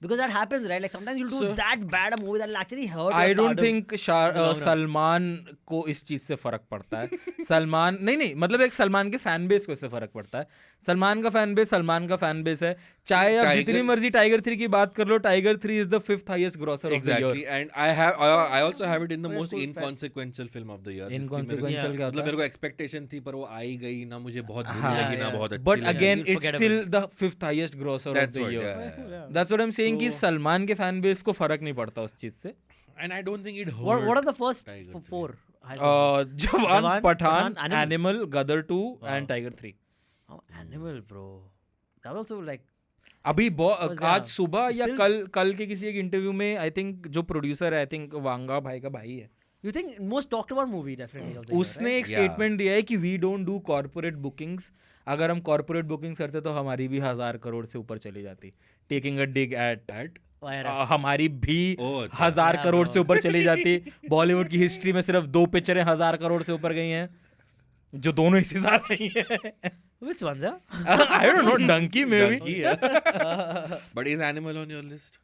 [SPEAKER 4] Because that happens, right? Like sometimes you'll do that bad a movie that will actually hurt
[SPEAKER 2] I
[SPEAKER 4] your
[SPEAKER 2] don't
[SPEAKER 4] stardom.
[SPEAKER 2] think Salman को इस चीज से फर्क पड़ता है. सलमान नहीं मतलब एक सलमान के फैन बेस को इससे फर्क पड़ता है. सलमान का फैन बेस है. चाहे आप जितनी मर्जी टाइगर 3 की बात कर लो, tiger 3 is the 5th highest grosser of the year.
[SPEAKER 3] Exactly, and I also have it in the most inconsequential film of the year.
[SPEAKER 2] Inconsequential क्या
[SPEAKER 3] मतलब
[SPEAKER 2] होता
[SPEAKER 3] मेरे को एक्सपेक्टेशन थी पर वो आई गई ना, मुझे बहुत बुरी
[SPEAKER 2] हाँ,
[SPEAKER 3] लगी ना बहुत अच्छी
[SPEAKER 2] But
[SPEAKER 3] लगी.
[SPEAKER 2] again,
[SPEAKER 4] You'll
[SPEAKER 2] it's
[SPEAKER 4] forget
[SPEAKER 2] still the 5th highest grosser of
[SPEAKER 3] That's
[SPEAKER 2] the
[SPEAKER 3] what,
[SPEAKER 2] year.
[SPEAKER 3] yeah.
[SPEAKER 2] That's what I'm saying कि सलमान के फैन बेस को फर्क नहीं पड़ता उस चीज से.
[SPEAKER 3] And I don't think it hurt.
[SPEAKER 4] What are the first
[SPEAKER 3] Tiger 3.
[SPEAKER 4] 4? highest grosses?
[SPEAKER 2] जवान,
[SPEAKER 4] Jawan,
[SPEAKER 2] Pathan,
[SPEAKER 4] Pathan,
[SPEAKER 2] Animal, Gadar 2 and Tiger 3.
[SPEAKER 4] Oh, Animal, bro. That was also like.
[SPEAKER 2] अभी
[SPEAKER 4] Was
[SPEAKER 2] आज सुबह या
[SPEAKER 4] still-
[SPEAKER 2] कल के किसी एक इंटरव्यू में आई थिंक जो प्रोड्यूसर है, आई थिंक वांगा भाई का भाई है,
[SPEAKER 4] You think most talked about movie definitely of the year,
[SPEAKER 2] उसने
[SPEAKER 4] right?
[SPEAKER 2] एक स्टेटमेंट दिया है कि we don't do corporate bookings. अगर हम कॉर्पोरेट बुकिंग करते तो हमारी भी 1000 करोड़ से ऊपर चली जाती. टेकिंग अ डिग एट हमारी भी
[SPEAKER 3] अच्छा।
[SPEAKER 2] 1000 करोड़ से ऊपर चली जाती। बॉलीवुड की हिस्ट्री में सिर्फ 2 पिक्चरें 1000 करोड़ से ऊपर गई हैं, जो दोनों इसी साल नहीं है।
[SPEAKER 4] Which ones, yeah?
[SPEAKER 2] I don't know, Donkey maybe.
[SPEAKER 3] Donkey, yeah. But is Animal on your list?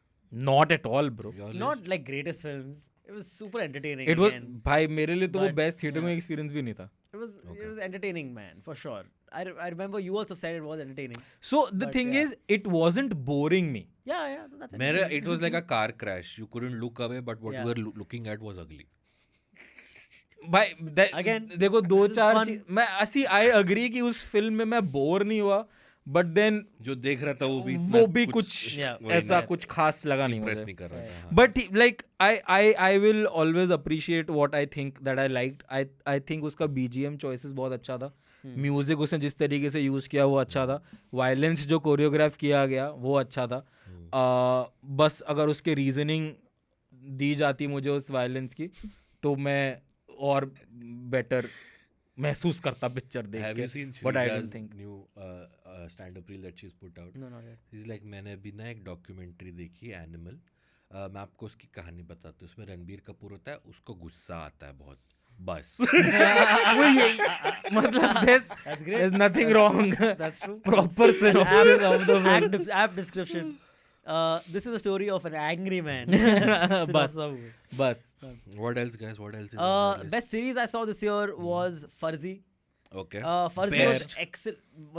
[SPEAKER 2] Not at all, bro.
[SPEAKER 3] Your list?
[SPEAKER 4] Not like greatest films. It was super entertaining.
[SPEAKER 2] It was
[SPEAKER 4] again.
[SPEAKER 2] भाई मेरे लिए तो वो
[SPEAKER 4] But,
[SPEAKER 2] best theatre में
[SPEAKER 4] yeah.
[SPEAKER 2] Experience भी नहीं था.
[SPEAKER 4] It was entertaining, man, for sure. I remember you also said it was entertaining.
[SPEAKER 2] So the
[SPEAKER 4] But,
[SPEAKER 2] thing
[SPEAKER 4] yeah.
[SPEAKER 2] is, it wasn't boring me.
[SPEAKER 4] Yeah, so that's
[SPEAKER 3] मेरे
[SPEAKER 4] entertaining.
[SPEAKER 3] it was like a car crash. You couldn't look away, but what
[SPEAKER 4] Yeah.
[SPEAKER 3] you were looking at was ugly.
[SPEAKER 2] भाई
[SPEAKER 4] Again,
[SPEAKER 2] देखो
[SPEAKER 4] it
[SPEAKER 2] 2-4
[SPEAKER 4] was
[SPEAKER 2] चीज मैं I agree कि उस film में मैं bore नहीं हुआ, बट देन
[SPEAKER 3] जो देख रहा था
[SPEAKER 2] वो भी कुछ
[SPEAKER 4] Yeah.
[SPEAKER 2] ऐसा कुछ खास लगा नहीं
[SPEAKER 3] impress
[SPEAKER 2] मुझे.
[SPEAKER 3] नहीं कर रहा था. हाँ.
[SPEAKER 2] But like I will always appreciate what I think that I liked. I think उसका BGM choices बहुत अच्छा था. म्यूजिक उसने जिस तरीके से यूज किया वो अच्छा था. वायलेंस जो कोरियोग्राफ किया गया वो अच्छा था. बस अगर उसके रीजनिंग दी जाती मुझे उस वायलेंस की, तो मैं और बेटर महसूस करता पिक्चर देख
[SPEAKER 3] Have
[SPEAKER 2] के.
[SPEAKER 3] you seen
[SPEAKER 2] But I don't
[SPEAKER 3] Shrija's
[SPEAKER 2] think.
[SPEAKER 3] new stand-up reel that she's put out?
[SPEAKER 4] No, not yet.
[SPEAKER 3] She's like, मैंने अभी ना एक डॉक्यूमेंट्री देखी एनिमल. मैं आपको उसकी कहानी बताती हूँ. उसमें रणबीर कपूर होता है, उसको गुस्सा आता है बहुत. बस.
[SPEAKER 2] वो यही मतलब
[SPEAKER 4] That's great.
[SPEAKER 2] there's nothing wrong.
[SPEAKER 4] That's true.
[SPEAKER 2] Proper synopsis of the film.
[SPEAKER 4] App description. This is the story of an angry man.
[SPEAKER 2] Bas. Bas.
[SPEAKER 3] What else, guys? What else is on your list?
[SPEAKER 4] Best series I saw this year was Farzi.
[SPEAKER 3] Okay.
[SPEAKER 4] Farzi
[SPEAKER 3] Best.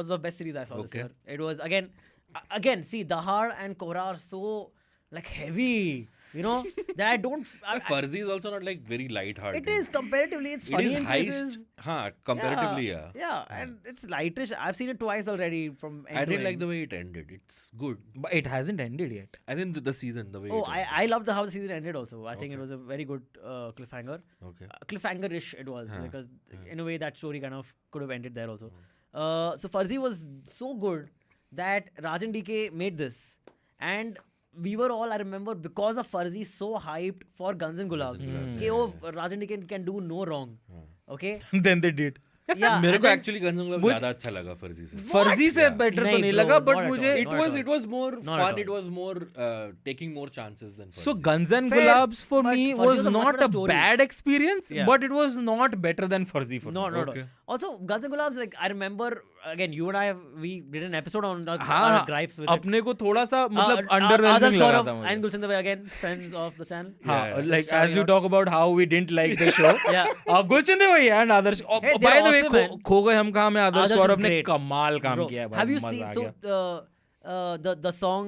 [SPEAKER 4] was the best series I saw this
[SPEAKER 3] Okay.
[SPEAKER 4] year. It was again. See, Dahar and Kora are so like heavy, you know, that I don't.
[SPEAKER 3] Farzi is also not like very light-hearted.
[SPEAKER 4] It is comparatively. It's
[SPEAKER 3] It
[SPEAKER 4] funny
[SPEAKER 3] is
[SPEAKER 4] in
[SPEAKER 3] heist.
[SPEAKER 4] places.
[SPEAKER 3] Comparatively, yeah.
[SPEAKER 4] Yeah, and it's lightish. I've seen it twice already. From
[SPEAKER 3] I didn't like the way it ended. It's good.
[SPEAKER 2] But it hasn't ended yet.
[SPEAKER 3] I think the season, the way.
[SPEAKER 4] Oh,
[SPEAKER 3] it ended.
[SPEAKER 4] I loved how the season ended. Also, I think it
[SPEAKER 3] Okay.
[SPEAKER 4] was a very good cliffhanger.
[SPEAKER 3] Okay.
[SPEAKER 4] Cliffhanger-ish it was,
[SPEAKER 3] Huh.
[SPEAKER 4] because in a way that story kind of could have ended there also. So Farzi was so good that Rajan DK made this, and we were all, I remember, because of Farzi, so hyped for Guns&Gulaabs.
[SPEAKER 3] Guns&Gulaabs,
[SPEAKER 4] Okay, Rajan DK can do no wrong. Okay.
[SPEAKER 2] Then they did.
[SPEAKER 4] Yeah.
[SPEAKER 3] मेरे
[SPEAKER 4] and
[SPEAKER 3] को
[SPEAKER 4] then-
[SPEAKER 3] actually Guns&Gulaabs ज़्यादा अच्छा लगा फर्जी से.
[SPEAKER 2] फर्जी से better तो
[SPEAKER 4] नहीं
[SPEAKER 2] नहीं
[SPEAKER 4] bro,
[SPEAKER 2] लगा, बट
[SPEAKER 4] not at
[SPEAKER 2] मुझे
[SPEAKER 4] all.
[SPEAKER 3] It
[SPEAKER 4] Not
[SPEAKER 3] was
[SPEAKER 4] at
[SPEAKER 3] it was more
[SPEAKER 4] Not at
[SPEAKER 3] fun.
[SPEAKER 4] all.
[SPEAKER 3] It was more taking more chances than
[SPEAKER 2] So
[SPEAKER 3] Farzi.
[SPEAKER 2] Guns and
[SPEAKER 4] Fair,
[SPEAKER 2] Gulabs for
[SPEAKER 4] but
[SPEAKER 2] me
[SPEAKER 4] Farzi
[SPEAKER 2] was
[SPEAKER 4] was a much
[SPEAKER 2] not
[SPEAKER 4] better
[SPEAKER 2] a
[SPEAKER 4] story.
[SPEAKER 2] bad experience,
[SPEAKER 4] Yeah.
[SPEAKER 2] but it was not better than Farzi for
[SPEAKER 4] No,
[SPEAKER 2] me.
[SPEAKER 4] no,
[SPEAKER 3] Okay.
[SPEAKER 4] no. Also, Guns&Gulaabs, like I remember, again, you and I, we did an episode on our
[SPEAKER 2] हाँ,
[SPEAKER 4] gripes with it.
[SPEAKER 2] अपने को थोड़ा सा मतलब
[SPEAKER 4] Adarsh
[SPEAKER 2] underwhelming लगा
[SPEAKER 4] Gaurav
[SPEAKER 2] था मुझे.
[SPEAKER 4] and Gulshan Dave again, friends of the channel.
[SPEAKER 2] हाँ,
[SPEAKER 3] Yeah.
[SPEAKER 2] like
[SPEAKER 4] Just shouting
[SPEAKER 2] as we
[SPEAKER 4] out.
[SPEAKER 2] talk about how we didn't like the show.
[SPEAKER 4] Yeah.
[SPEAKER 2] Gulshan Dave and Adarsh.
[SPEAKER 4] Hey,
[SPEAKER 2] By
[SPEAKER 4] they're
[SPEAKER 2] the way,
[SPEAKER 4] awesome, man.
[SPEAKER 2] खो गए हम कहाँ में Adarsh
[SPEAKER 4] Adarsh
[SPEAKER 2] Gaurav
[SPEAKER 4] is
[SPEAKER 2] ने
[SPEAKER 4] great.
[SPEAKER 2] कमाल काम
[SPEAKER 4] Bro,
[SPEAKER 2] किया है भाई.
[SPEAKER 4] have you
[SPEAKER 2] मजा
[SPEAKER 4] seen
[SPEAKER 2] आ
[SPEAKER 4] so
[SPEAKER 2] गया.
[SPEAKER 4] the song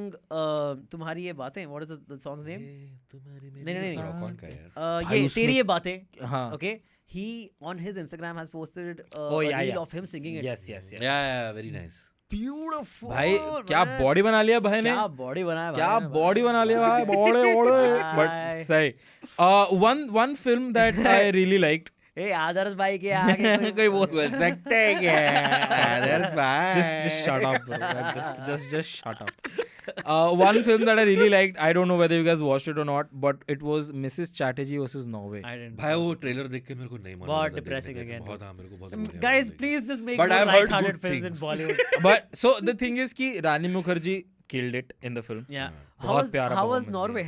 [SPEAKER 4] तुम्हारी ये बातें? What is the song's name? नहीं.
[SPEAKER 3] कौन का यार?
[SPEAKER 2] भाई
[SPEAKER 4] ये
[SPEAKER 2] उसमें-
[SPEAKER 4] तेरी ये बातें.
[SPEAKER 2] हाँ.
[SPEAKER 4] Okay. He on his Instagram has posted
[SPEAKER 2] Oh,
[SPEAKER 4] a
[SPEAKER 2] yeah,
[SPEAKER 4] reel
[SPEAKER 2] yeah.
[SPEAKER 4] of him singing it.
[SPEAKER 2] Yes.
[SPEAKER 3] Yeah, very nice.
[SPEAKER 4] Beautiful.
[SPEAKER 2] भाई क्या
[SPEAKER 4] man.
[SPEAKER 2] बॉडी बना लिया भाई ने.
[SPEAKER 4] क्या बॉडी बनाया
[SPEAKER 2] क्या
[SPEAKER 4] भाई ने,
[SPEAKER 2] बॉडी बना लिया भाई. बॉडी
[SPEAKER 4] भाई.
[SPEAKER 2] but सही. One film that I really liked.
[SPEAKER 4] ए आदर्श भाई के आगे
[SPEAKER 2] कोई बोल
[SPEAKER 3] सकते हैं क्या? Adarsh bhai.
[SPEAKER 2] just shut up, bro. Just shut up. One film that I really liked, I don't know whether you guys watched it or not, but it was Mrs. Chatterjee versus Norway.
[SPEAKER 4] I didn't.
[SPEAKER 3] भाई वो trailer देख के मेरे को नहीं मालूम
[SPEAKER 4] बहुत
[SPEAKER 3] था
[SPEAKER 4] depressing
[SPEAKER 3] देखने का.
[SPEAKER 4] again.
[SPEAKER 3] बहुत हाँ मेरे को बहुत बढ़िया
[SPEAKER 4] Guys,
[SPEAKER 3] लगी.
[SPEAKER 4] please just make
[SPEAKER 3] But
[SPEAKER 4] more
[SPEAKER 3] I've heard
[SPEAKER 4] light-hearted
[SPEAKER 3] good
[SPEAKER 4] films in
[SPEAKER 3] things.
[SPEAKER 4] Bollywood.
[SPEAKER 2] But so the thing is कि रानी Mukherjee killed it in the film.
[SPEAKER 4] Yeah.
[SPEAKER 2] बहुत प्यारा
[SPEAKER 4] How was
[SPEAKER 2] performance
[SPEAKER 4] Norway?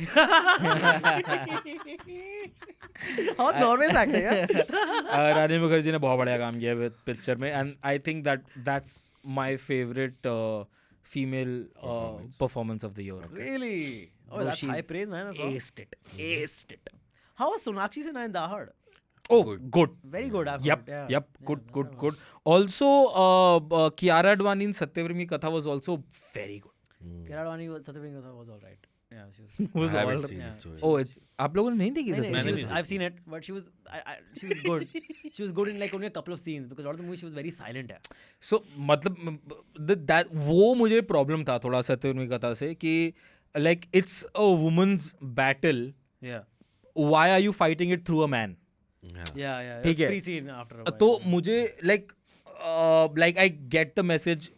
[SPEAKER 4] How was Norway's acting? Yeah?
[SPEAKER 2] रानी मुखर्जी ने बहुत बढ़िया काम किया है picture में, and I think that's my favorite female performance of the year.
[SPEAKER 4] Really? Oh,
[SPEAKER 2] Bro,
[SPEAKER 4] that's
[SPEAKER 2] she's
[SPEAKER 4] high praise, man. That's all.
[SPEAKER 2] Aced it.
[SPEAKER 4] How was Sonakshi Sinha in Dahad?
[SPEAKER 2] Oh,
[SPEAKER 3] Good.
[SPEAKER 2] good.
[SPEAKER 4] Very good. I've
[SPEAKER 2] Yep,
[SPEAKER 4] heard. Yeah.
[SPEAKER 2] good. Also, Kiara Advani's Satyavrami Katha was also very good.
[SPEAKER 4] Kiara Advani was all right. Yeah, she was.
[SPEAKER 2] Was
[SPEAKER 3] I
[SPEAKER 2] all
[SPEAKER 3] haven't
[SPEAKER 2] right.
[SPEAKER 3] seen
[SPEAKER 4] Yeah.
[SPEAKER 3] it. So
[SPEAKER 2] Oh, it's आप लोगों ने नहीं देखी
[SPEAKER 4] नहीं,
[SPEAKER 2] Satyavrami
[SPEAKER 3] मैंने
[SPEAKER 4] she
[SPEAKER 3] नहीं
[SPEAKER 4] was,
[SPEAKER 2] Katha?
[SPEAKER 4] I've seen it, but she was good. She was good in like only a couple of scenes because a lot of the movie she was very silent. Yeah.
[SPEAKER 2] So मतलब that वो मुझे problem था थोड़ा सत्यव्रमी कथा से कि like it's a woman's battle.
[SPEAKER 4] Yeah.
[SPEAKER 2] Why are you fighting it through a man?
[SPEAKER 4] Yeah.
[SPEAKER 2] ठीक है.
[SPEAKER 4] Pre-scene after a while.
[SPEAKER 2] तो मुझे like I get the message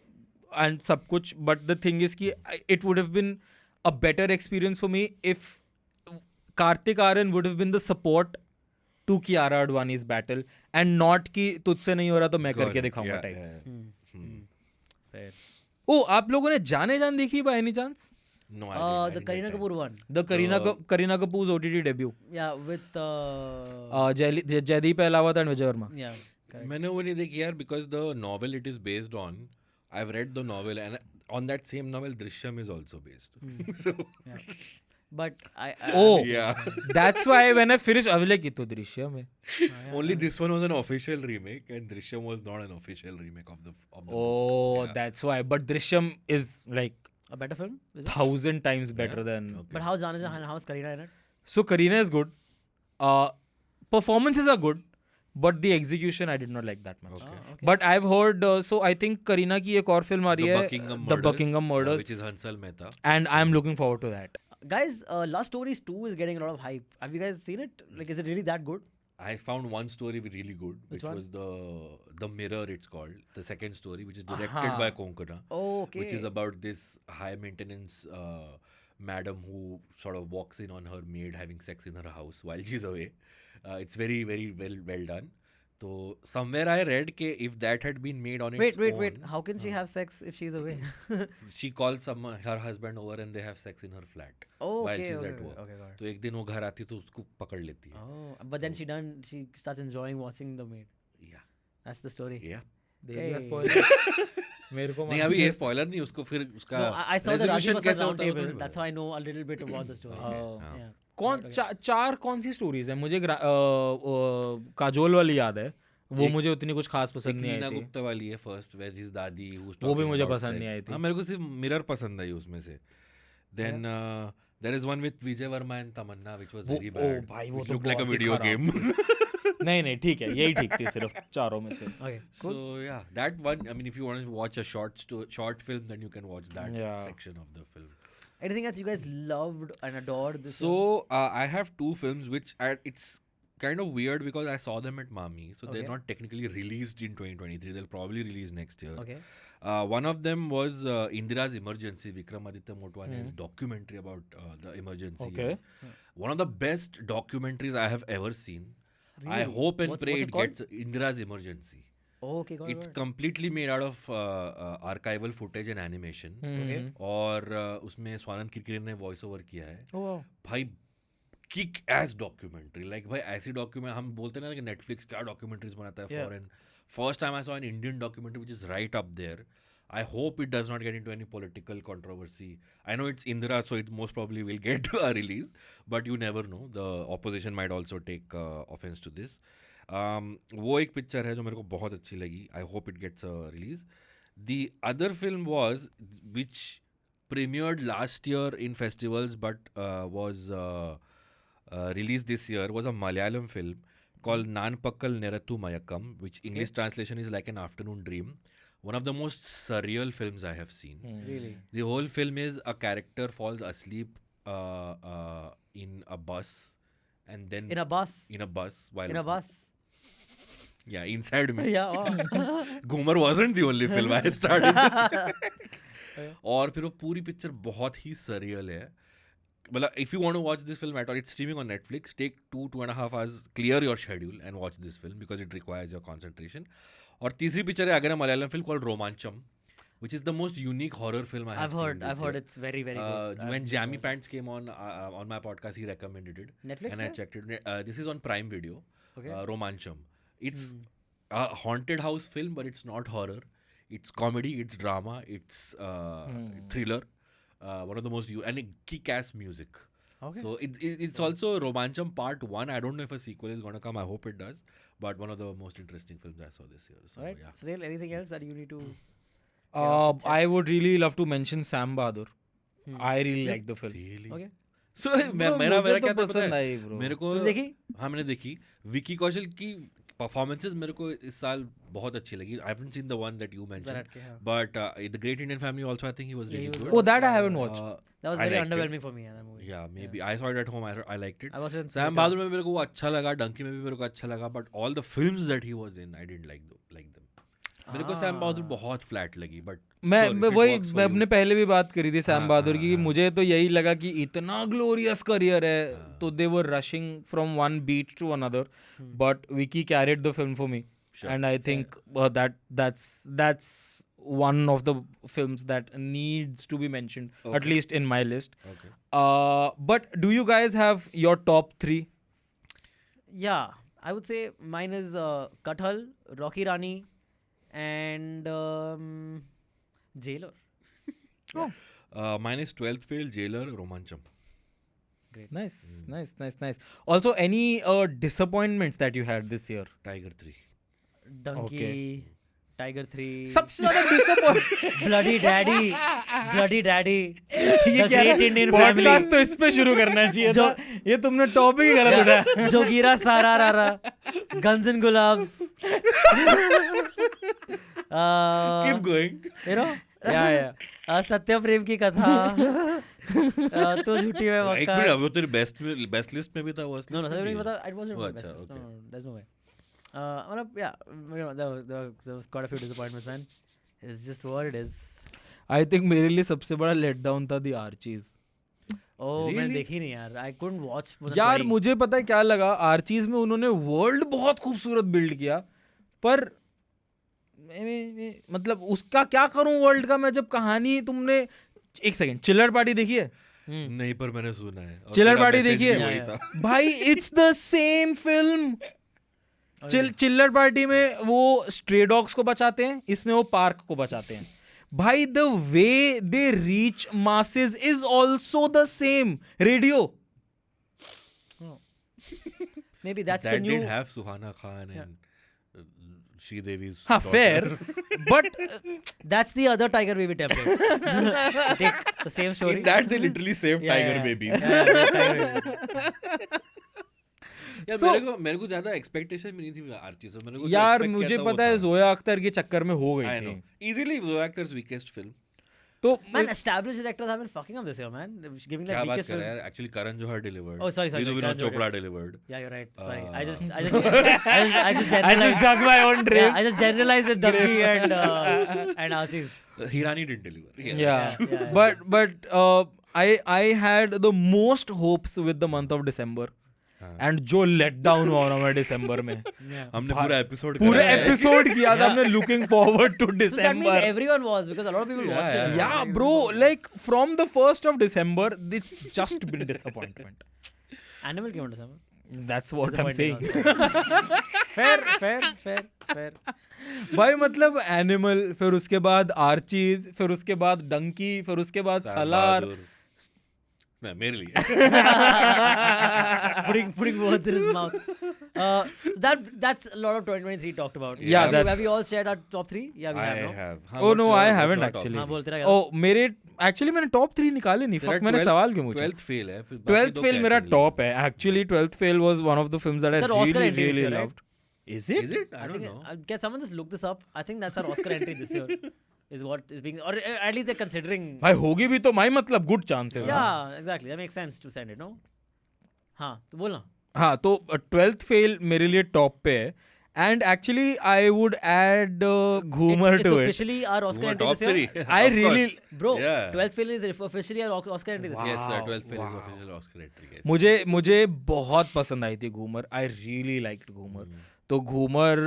[SPEAKER 2] and सब कुछ, but the thing is कि it would have been a better experience for me if Kartik Aaryan would have been the support to Kiara Advani's battle and not कि तुझसे नहीं हो रहा तो मैं करके दिखाऊंगा types.
[SPEAKER 4] Fair.
[SPEAKER 2] ओ आप लोगों ने जाने जान देखी by any chance?
[SPEAKER 3] No, I
[SPEAKER 4] The
[SPEAKER 3] didn't
[SPEAKER 4] Kareena
[SPEAKER 3] get time.
[SPEAKER 4] Kapoor one.
[SPEAKER 2] The Kareena Kapoor's OTT debut.
[SPEAKER 4] Yeah, with
[SPEAKER 2] Jaideep Ahlawat and Vijay Verma.
[SPEAKER 4] yeah. Correct.
[SPEAKER 3] मैंने वो नहीं देखी यार because the novel it is based on, I've read the novel and on that same novel Drishyam is also based. So
[SPEAKER 4] Yeah. But I
[SPEAKER 2] Oh,
[SPEAKER 3] yeah.
[SPEAKER 2] that's why when I finished, I was like, ये तो Drishyam है.
[SPEAKER 3] Only this one was an official remake and Drishyam was not an official remake of the book.
[SPEAKER 2] Oh,
[SPEAKER 3] Yeah.
[SPEAKER 2] that's why. But Drishyam is like
[SPEAKER 4] a better film. Is it?
[SPEAKER 2] 1,000 times better than.
[SPEAKER 3] Okay.
[SPEAKER 4] But how's Jana Jahan? How's Kareena in it?
[SPEAKER 2] So Kareena is good. Performances are good, but the execution I did not like that much.
[SPEAKER 3] Okay.
[SPEAKER 4] Oh, okay.
[SPEAKER 2] But I've heard. So I think Kareena की एक और film आ रही
[SPEAKER 3] The
[SPEAKER 2] है,
[SPEAKER 3] Buckingham
[SPEAKER 2] The
[SPEAKER 3] Murders,
[SPEAKER 2] Buckingham Murders,
[SPEAKER 3] which is Hansal Mehta.
[SPEAKER 2] and I'm looking forward to that.
[SPEAKER 4] Guys, Last Stories 2 is getting a lot of hype. Have you guys seen it? Like, is it really that good?
[SPEAKER 3] I found one story really good,
[SPEAKER 4] Which
[SPEAKER 3] which
[SPEAKER 4] one?
[SPEAKER 3] was the Mirror. It's called the second story, which is directed
[SPEAKER 2] Aha.
[SPEAKER 3] by Konkona,
[SPEAKER 4] Oh, okay.
[SPEAKER 3] which is about this high maintenance madam who sort of walks in on her maid having sex in her house while she's away. It's very well done. So somewhere I read that if that had been made on its
[SPEAKER 4] Wait.
[SPEAKER 3] own,
[SPEAKER 4] How can she have sex if she's away?
[SPEAKER 3] she calls her husband over and they have sex in her flat
[SPEAKER 4] Oh,
[SPEAKER 3] while
[SPEAKER 4] okay.
[SPEAKER 3] she's
[SPEAKER 4] Okay,
[SPEAKER 3] at work.
[SPEAKER 4] okay, got it.
[SPEAKER 3] तो एक दिन वो घर आती है तो उसको पकड़ लेती है.
[SPEAKER 4] Oh, but then she starts enjoying watching The Maid.
[SPEAKER 3] Yeah.
[SPEAKER 4] That's the story.
[SPEAKER 3] Yeah.
[SPEAKER 2] दे दिया
[SPEAKER 4] Hey.
[SPEAKER 2] spoiler. मेरे को
[SPEAKER 3] नहीं अभी ये स्पॉइलर नहीं उसको फिर उसका
[SPEAKER 4] No, I saw the Raji
[SPEAKER 3] resolution
[SPEAKER 4] Prasad
[SPEAKER 3] कैसे
[SPEAKER 4] round
[SPEAKER 3] होता है वो
[SPEAKER 4] table.
[SPEAKER 3] थोड़ी
[SPEAKER 4] That's
[SPEAKER 3] पता
[SPEAKER 4] how I know a little bit about the story.
[SPEAKER 3] Okay.
[SPEAKER 2] Oh.
[SPEAKER 3] हाँ.
[SPEAKER 4] Yeah.
[SPEAKER 2] कौन चार कौन सी स्टोरीज है मुझे काजोल वाली याद है वो
[SPEAKER 3] एक-
[SPEAKER 2] मुझे उतनी कुछ खास
[SPEAKER 3] एक
[SPEAKER 2] पसंद नहीं
[SPEAKER 3] नीना
[SPEAKER 2] आई थी
[SPEAKER 3] गुप्ता वाली है फर्स्ट वेयर जिस दादी who's
[SPEAKER 2] वो भी
[SPEAKER 3] talking
[SPEAKER 2] मुझे
[SPEAKER 3] about
[SPEAKER 2] पसंद
[SPEAKER 3] sex.
[SPEAKER 2] नहीं आई थी।
[SPEAKER 3] हाँ मेरे को सिर्फ मिरर पसंद आई उसमें से then there is one with Vijay Varma and Tamannaah which was
[SPEAKER 2] वो-
[SPEAKER 3] वेरी
[SPEAKER 2] ओ
[SPEAKER 3] बैड
[SPEAKER 2] भाई, वो
[SPEAKER 3] व्हिच
[SPEAKER 2] तो
[SPEAKER 3] लुक लाइक अ
[SPEAKER 2] बहुत ही
[SPEAKER 3] वीडियो
[SPEAKER 2] खराब
[SPEAKER 3] गेम.
[SPEAKER 2] नहीं ठीक है यही ठीक थी सिर्फ चारों में से
[SPEAKER 4] Okay.
[SPEAKER 3] So yeah, that one. I mean, if you want to watch a short film, then you can watch that
[SPEAKER 2] Yeah.
[SPEAKER 3] section of the film.
[SPEAKER 4] Anything else you guys loved and adored this
[SPEAKER 3] So
[SPEAKER 4] film?
[SPEAKER 3] I have two films which it's kind of weird because I saw them at Mami, so they're
[SPEAKER 4] Okay.
[SPEAKER 3] not technically released in 2023. They'll probably release next year.
[SPEAKER 4] Okay.
[SPEAKER 3] One of them was Indira's Emergency, Vikramaditya Motwane's documentary about the emergency.
[SPEAKER 2] Okay.
[SPEAKER 3] years. One of the best documentaries I have ever seen. I
[SPEAKER 4] Really?
[SPEAKER 3] hope and
[SPEAKER 4] What's
[SPEAKER 3] pray
[SPEAKER 4] it
[SPEAKER 3] it
[SPEAKER 4] called?
[SPEAKER 3] gets Indira's Emergency.
[SPEAKER 4] Oh, okay, got
[SPEAKER 3] It's
[SPEAKER 4] it.
[SPEAKER 3] completely made out of archival footage and animation.
[SPEAKER 4] Okay.
[SPEAKER 3] और उसमें स्वानंद किरकिरे ने voice over किया है.
[SPEAKER 2] Oh,
[SPEAKER 3] भाई kick S documentary like भाई ऐसी document हम बोलते हैं ना कि नेटफ्लिक्स क्या डॉक्यूमेंट्रीज बनाता है
[SPEAKER 4] Yeah.
[SPEAKER 3] Foreign. First time I saw an Indian documentary which is right up there. I hope it does not get into any political controversy. I know it's Indira, so it most probably will get a release, but you never know. The opposition might also take offense to this. वो एक picture है जो मेरे को बहुत अच्छी लगी. I hope it gets a release. The other film was which premiered last year in festivals but was released this year was a Malayalam film called Nanpakkal Nerathu Mayakam, which English translation is like an afternoon dream. One of the most surreal films I have seen.
[SPEAKER 4] Really?
[SPEAKER 3] The whole film is a character falls asleep in a bus and then
[SPEAKER 4] In a bus.
[SPEAKER 3] while
[SPEAKER 4] In a bus.
[SPEAKER 3] yeah inside me.
[SPEAKER 4] Yeah. Wow.
[SPEAKER 3] Goomer wasn't the only film I started this. और फिर वो पूरी picture बहुत ही surreal है. मतलब if you want to watch this film at all, it's streaming on Netflix. Take 2.5 hours, clear your schedule and watch this film because it requires your concentration. और तीसरी picture है अगर Malayalam film called Rom-com, which is the most unique horror film I have
[SPEAKER 4] I've
[SPEAKER 3] seen
[SPEAKER 4] heard.
[SPEAKER 3] this
[SPEAKER 4] I've heard
[SPEAKER 3] year.
[SPEAKER 4] it's very good.
[SPEAKER 3] When Jammy Pants came on my podcast, he recommended it.
[SPEAKER 4] Netflix
[SPEAKER 3] And I
[SPEAKER 4] पे?
[SPEAKER 3] checked it. This is on Prime Video.
[SPEAKER 4] Okay.
[SPEAKER 3] Rom-com. It's a haunted house film, but it's not horror. It's comedy. It's drama. It's thriller. One of the most and kick-ass music.
[SPEAKER 4] Okay.
[SPEAKER 3] So it's also Rom-com Part 1. I don't know if a sequel is going to come. I hope it does. But one of the most interesting films I saw this year. So
[SPEAKER 4] Right.
[SPEAKER 3] yeah.
[SPEAKER 4] Snayhil, anything else that you need to?
[SPEAKER 2] I would really love to mention Sam Bahadur. I really like the film.
[SPEAKER 3] Really?
[SPEAKER 4] Okay.
[SPEAKER 3] So
[SPEAKER 2] Bro,
[SPEAKER 3] मेरा
[SPEAKER 2] मुझे
[SPEAKER 3] क्या
[SPEAKER 2] तो
[SPEAKER 3] था पता
[SPEAKER 2] पसंद
[SPEAKER 3] है?
[SPEAKER 2] आई bro.
[SPEAKER 3] मेरे को
[SPEAKER 4] तुमने देखी?
[SPEAKER 3] हाँ मैंने देखी. विकी कौशल की परफॉर्मेंसेस मेरे को इस साल बहुत अच्छी लगी. I haven't seen the one that you mentioned,
[SPEAKER 4] Zarat ke, हाँ.
[SPEAKER 3] but the Great Indian Family also I think he was
[SPEAKER 4] Yeah, he
[SPEAKER 3] really
[SPEAKER 4] was
[SPEAKER 3] good.
[SPEAKER 2] Oh, that I haven't watched.
[SPEAKER 4] That was
[SPEAKER 3] I
[SPEAKER 4] very
[SPEAKER 3] liked it.
[SPEAKER 4] underwhelming for me. That movie.
[SPEAKER 3] Yeah, maybe I saw it at home. I liked it.
[SPEAKER 4] I was in
[SPEAKER 3] Sam
[SPEAKER 4] theater.
[SPEAKER 3] बहादुर में मेरे को वो अच्छा लगा. डंकी में भी मेरे को अच्छा लगा. But all the films that he was in, I didn't like them. मेरे को सैम बहादुर बहुत फ्लैट लगी. But
[SPEAKER 2] मैं वही मैं अपने पहले भी बात करी थी सैम बहादुर की. मुझे तो यही लगा कि इतना ग्लोरियस करियर है तो they were rushing from one beat to another but Vicky carried the film for me and I think that's one of the films that needs to be mentioned, at
[SPEAKER 3] Okay.
[SPEAKER 2] least in my list.
[SPEAKER 3] Okay.
[SPEAKER 2] But do you guys have your top 3?
[SPEAKER 4] Yeah, I would say mine is Kathal, Rocky Rani, and Jailer.
[SPEAKER 3] Mine is 12th Fail, Jailer, Romancham.
[SPEAKER 2] Nice. Also, any disappointments that you had this year?
[SPEAKER 3] Tiger 3.
[SPEAKER 4] Donkey,
[SPEAKER 2] Okay.
[SPEAKER 4] Tiger 3,
[SPEAKER 2] सबसे ज़्यादा disappoint
[SPEAKER 4] Bloody Daddy,
[SPEAKER 2] ये
[SPEAKER 4] The
[SPEAKER 2] क्या
[SPEAKER 4] Great Indian
[SPEAKER 2] podcast
[SPEAKER 4] Family,
[SPEAKER 2] तो इस पे शुरू करना चाहिए था. ये तुमने टॉपिक ही गलत उठाया.
[SPEAKER 4] Jogira Sara Rara, Guns&Gulaabs.
[SPEAKER 3] Keep going.
[SPEAKER 4] You know,
[SPEAKER 2] या
[SPEAKER 4] सत्य प्रेम की कथा, तो झूठी में
[SPEAKER 3] एक
[SPEAKER 4] वक्का.
[SPEAKER 3] मिनट, अब वो तेरे बेस्ट लिस्ट में भी था, worst
[SPEAKER 4] No,
[SPEAKER 3] list
[SPEAKER 4] सत्य
[SPEAKER 3] में
[SPEAKER 4] प्रेम
[SPEAKER 3] भी
[SPEAKER 4] की
[SPEAKER 3] है?
[SPEAKER 4] कथा, it wasn't
[SPEAKER 3] Oh,
[SPEAKER 4] my
[SPEAKER 3] अच्छा,
[SPEAKER 4] best list.
[SPEAKER 3] okay.
[SPEAKER 4] No, there's no way. Yeah, there was quite a few disappointments, man. It's just what it is.
[SPEAKER 2] I think मेरे लिए सबसे बड़ा लेट डाउन था द आर्चीज.
[SPEAKER 4] Oh, मैंने
[SPEAKER 3] Really?
[SPEAKER 4] देखी नहीं यार. I couldn't watch.
[SPEAKER 2] यार मुझे पता है क्या लगा, आर्चीज में उन्होंने वर्ल्ड बहुत खूबसूरत बिल्ड किया, पर मतलब उसका क्या करूं वर्ल्ड का मैं, जब कहानी तुमने. एक सेकंड, चिल्लर पार्टी देखी है?
[SPEAKER 3] नहीं, पर मैंने सुना है. और
[SPEAKER 2] चिल्लर
[SPEAKER 3] तेरा
[SPEAKER 2] पार्टी
[SPEAKER 3] message
[SPEAKER 2] देखी
[SPEAKER 3] भी
[SPEAKER 2] है?
[SPEAKER 3] वही
[SPEAKER 4] Yeah,
[SPEAKER 3] था.
[SPEAKER 2] भाई इट्स द सेम फिल्म. चिल्लर पार्टी में वो स्ट्रे डॉग्स को बचाते हैं, इसमें वो पार्क को बचाते हैं. भाई the way they reach masses is also the same. Radio.
[SPEAKER 4] Maybe that's the
[SPEAKER 3] That
[SPEAKER 4] new.
[SPEAKER 3] did have Suhana Khan and Sridevi's
[SPEAKER 2] हाँ
[SPEAKER 3] daughter.
[SPEAKER 2] fair, but
[SPEAKER 4] That's the other Tiger Baby template. Take the same story.
[SPEAKER 3] In that they literally saved
[SPEAKER 4] Yeah,
[SPEAKER 3] Tiger
[SPEAKER 4] yeah.
[SPEAKER 3] babies.
[SPEAKER 4] Yeah, Tiger Baby.
[SPEAKER 3] या
[SPEAKER 2] So-
[SPEAKER 3] मेरे को ज्यादा expectation भी नहीं थी Archie से. मेरे को
[SPEAKER 2] यार मुझे पता है जोया अख्तर के चक्कर में हो गई थी.
[SPEAKER 3] Easily Zoya Akhtar's weakest film.
[SPEAKER 2] तो
[SPEAKER 4] Man, established directors have been fucking up this year, man. Giving
[SPEAKER 3] क्या
[SPEAKER 4] that
[SPEAKER 3] बात
[SPEAKER 4] weakest
[SPEAKER 3] कर रहा है
[SPEAKER 4] films.
[SPEAKER 3] यार. Actually Karan Johar delivered.
[SPEAKER 4] Oh, sorry,
[SPEAKER 3] Vidhu Vinod
[SPEAKER 4] Karan Johar
[SPEAKER 3] Chopra delivered.
[SPEAKER 4] Yeah, you're right. Sorry, I
[SPEAKER 3] Uh,
[SPEAKER 4] just
[SPEAKER 2] I just
[SPEAKER 4] generalized.
[SPEAKER 2] dug my own
[SPEAKER 4] Yeah,
[SPEAKER 2] grave.
[SPEAKER 4] I just generalized with Donkey and Archies.
[SPEAKER 3] Hirani didn't deliver.
[SPEAKER 2] Yeah.
[SPEAKER 4] Yeah.
[SPEAKER 2] But I had the most hopes with the month of December, and जो let down हुआ ना मैं दिसंबर में.
[SPEAKER 4] Yeah.
[SPEAKER 3] हमने पूरा episode
[SPEAKER 2] पूरे episode किया था हमने looking forward to
[SPEAKER 4] So that means
[SPEAKER 2] December.
[SPEAKER 4] everyone was, because a lot of people watched it.
[SPEAKER 2] Yeah, bro, like from the 1st of December, it's just been disappointment.
[SPEAKER 4] Animal came out December.
[SPEAKER 2] That's what I'm saying.
[SPEAKER 4] Fair.
[SPEAKER 2] भाई मतलब animal, फिर उसके बाद Archies, फिर उसके बाद डंकी, फिर उसके बाद सलार.
[SPEAKER 3] मेरे लिए
[SPEAKER 4] putting words in his mouth. So that's a lot of 2023 talked about.
[SPEAKER 2] Yeah,
[SPEAKER 4] have we all shared our top 3? Yeah, we
[SPEAKER 3] I
[SPEAKER 4] have. No?
[SPEAKER 3] have.
[SPEAKER 2] Oh no, I haven't actually.
[SPEAKER 4] हाँ बोलते रहा.
[SPEAKER 2] Oh, मेरे actually मैंने top 3 निकाले नहीं. Fuck, मैंने सवाल क्यों पूछा?
[SPEAKER 3] 12th fail है.
[SPEAKER 2] 12th fail मेरा टॉप है. Actually 12th fail was one of the films that I
[SPEAKER 4] It's an Oscar entry this
[SPEAKER 2] really
[SPEAKER 4] year, right?
[SPEAKER 2] loved. Is it?
[SPEAKER 3] Is it? I don't know.
[SPEAKER 4] Can someone just look this up? I think that's our Oscar entry this year. Is what is being, or at least they're considering.
[SPEAKER 2] भाई होगी भी तो माई मतलब good chance है.
[SPEAKER 4] Yeah, exactly. That makes sense to send it, no? हाँ, तो बोलना.
[SPEAKER 2] हाँ, तो 12th fail मेरे लिए टॉप पे है. And actually I would add Ghoomer
[SPEAKER 4] It's
[SPEAKER 2] to it.
[SPEAKER 4] officially our Oscar entry
[SPEAKER 3] Top
[SPEAKER 4] this year.
[SPEAKER 3] 3.
[SPEAKER 2] I
[SPEAKER 3] Of
[SPEAKER 2] really
[SPEAKER 3] course.
[SPEAKER 4] Bro,
[SPEAKER 3] Yeah.
[SPEAKER 4] 12th fail is officially our Oscar entry this year.
[SPEAKER 3] Yes, sir.
[SPEAKER 2] Wow,
[SPEAKER 3] 12th fail is
[SPEAKER 2] wow.
[SPEAKER 3] official Oscar entry, guys.
[SPEAKER 2] मुझे बहुत पसंद आई थी Ghoomar. I really liked Ghoomar. तो घूमर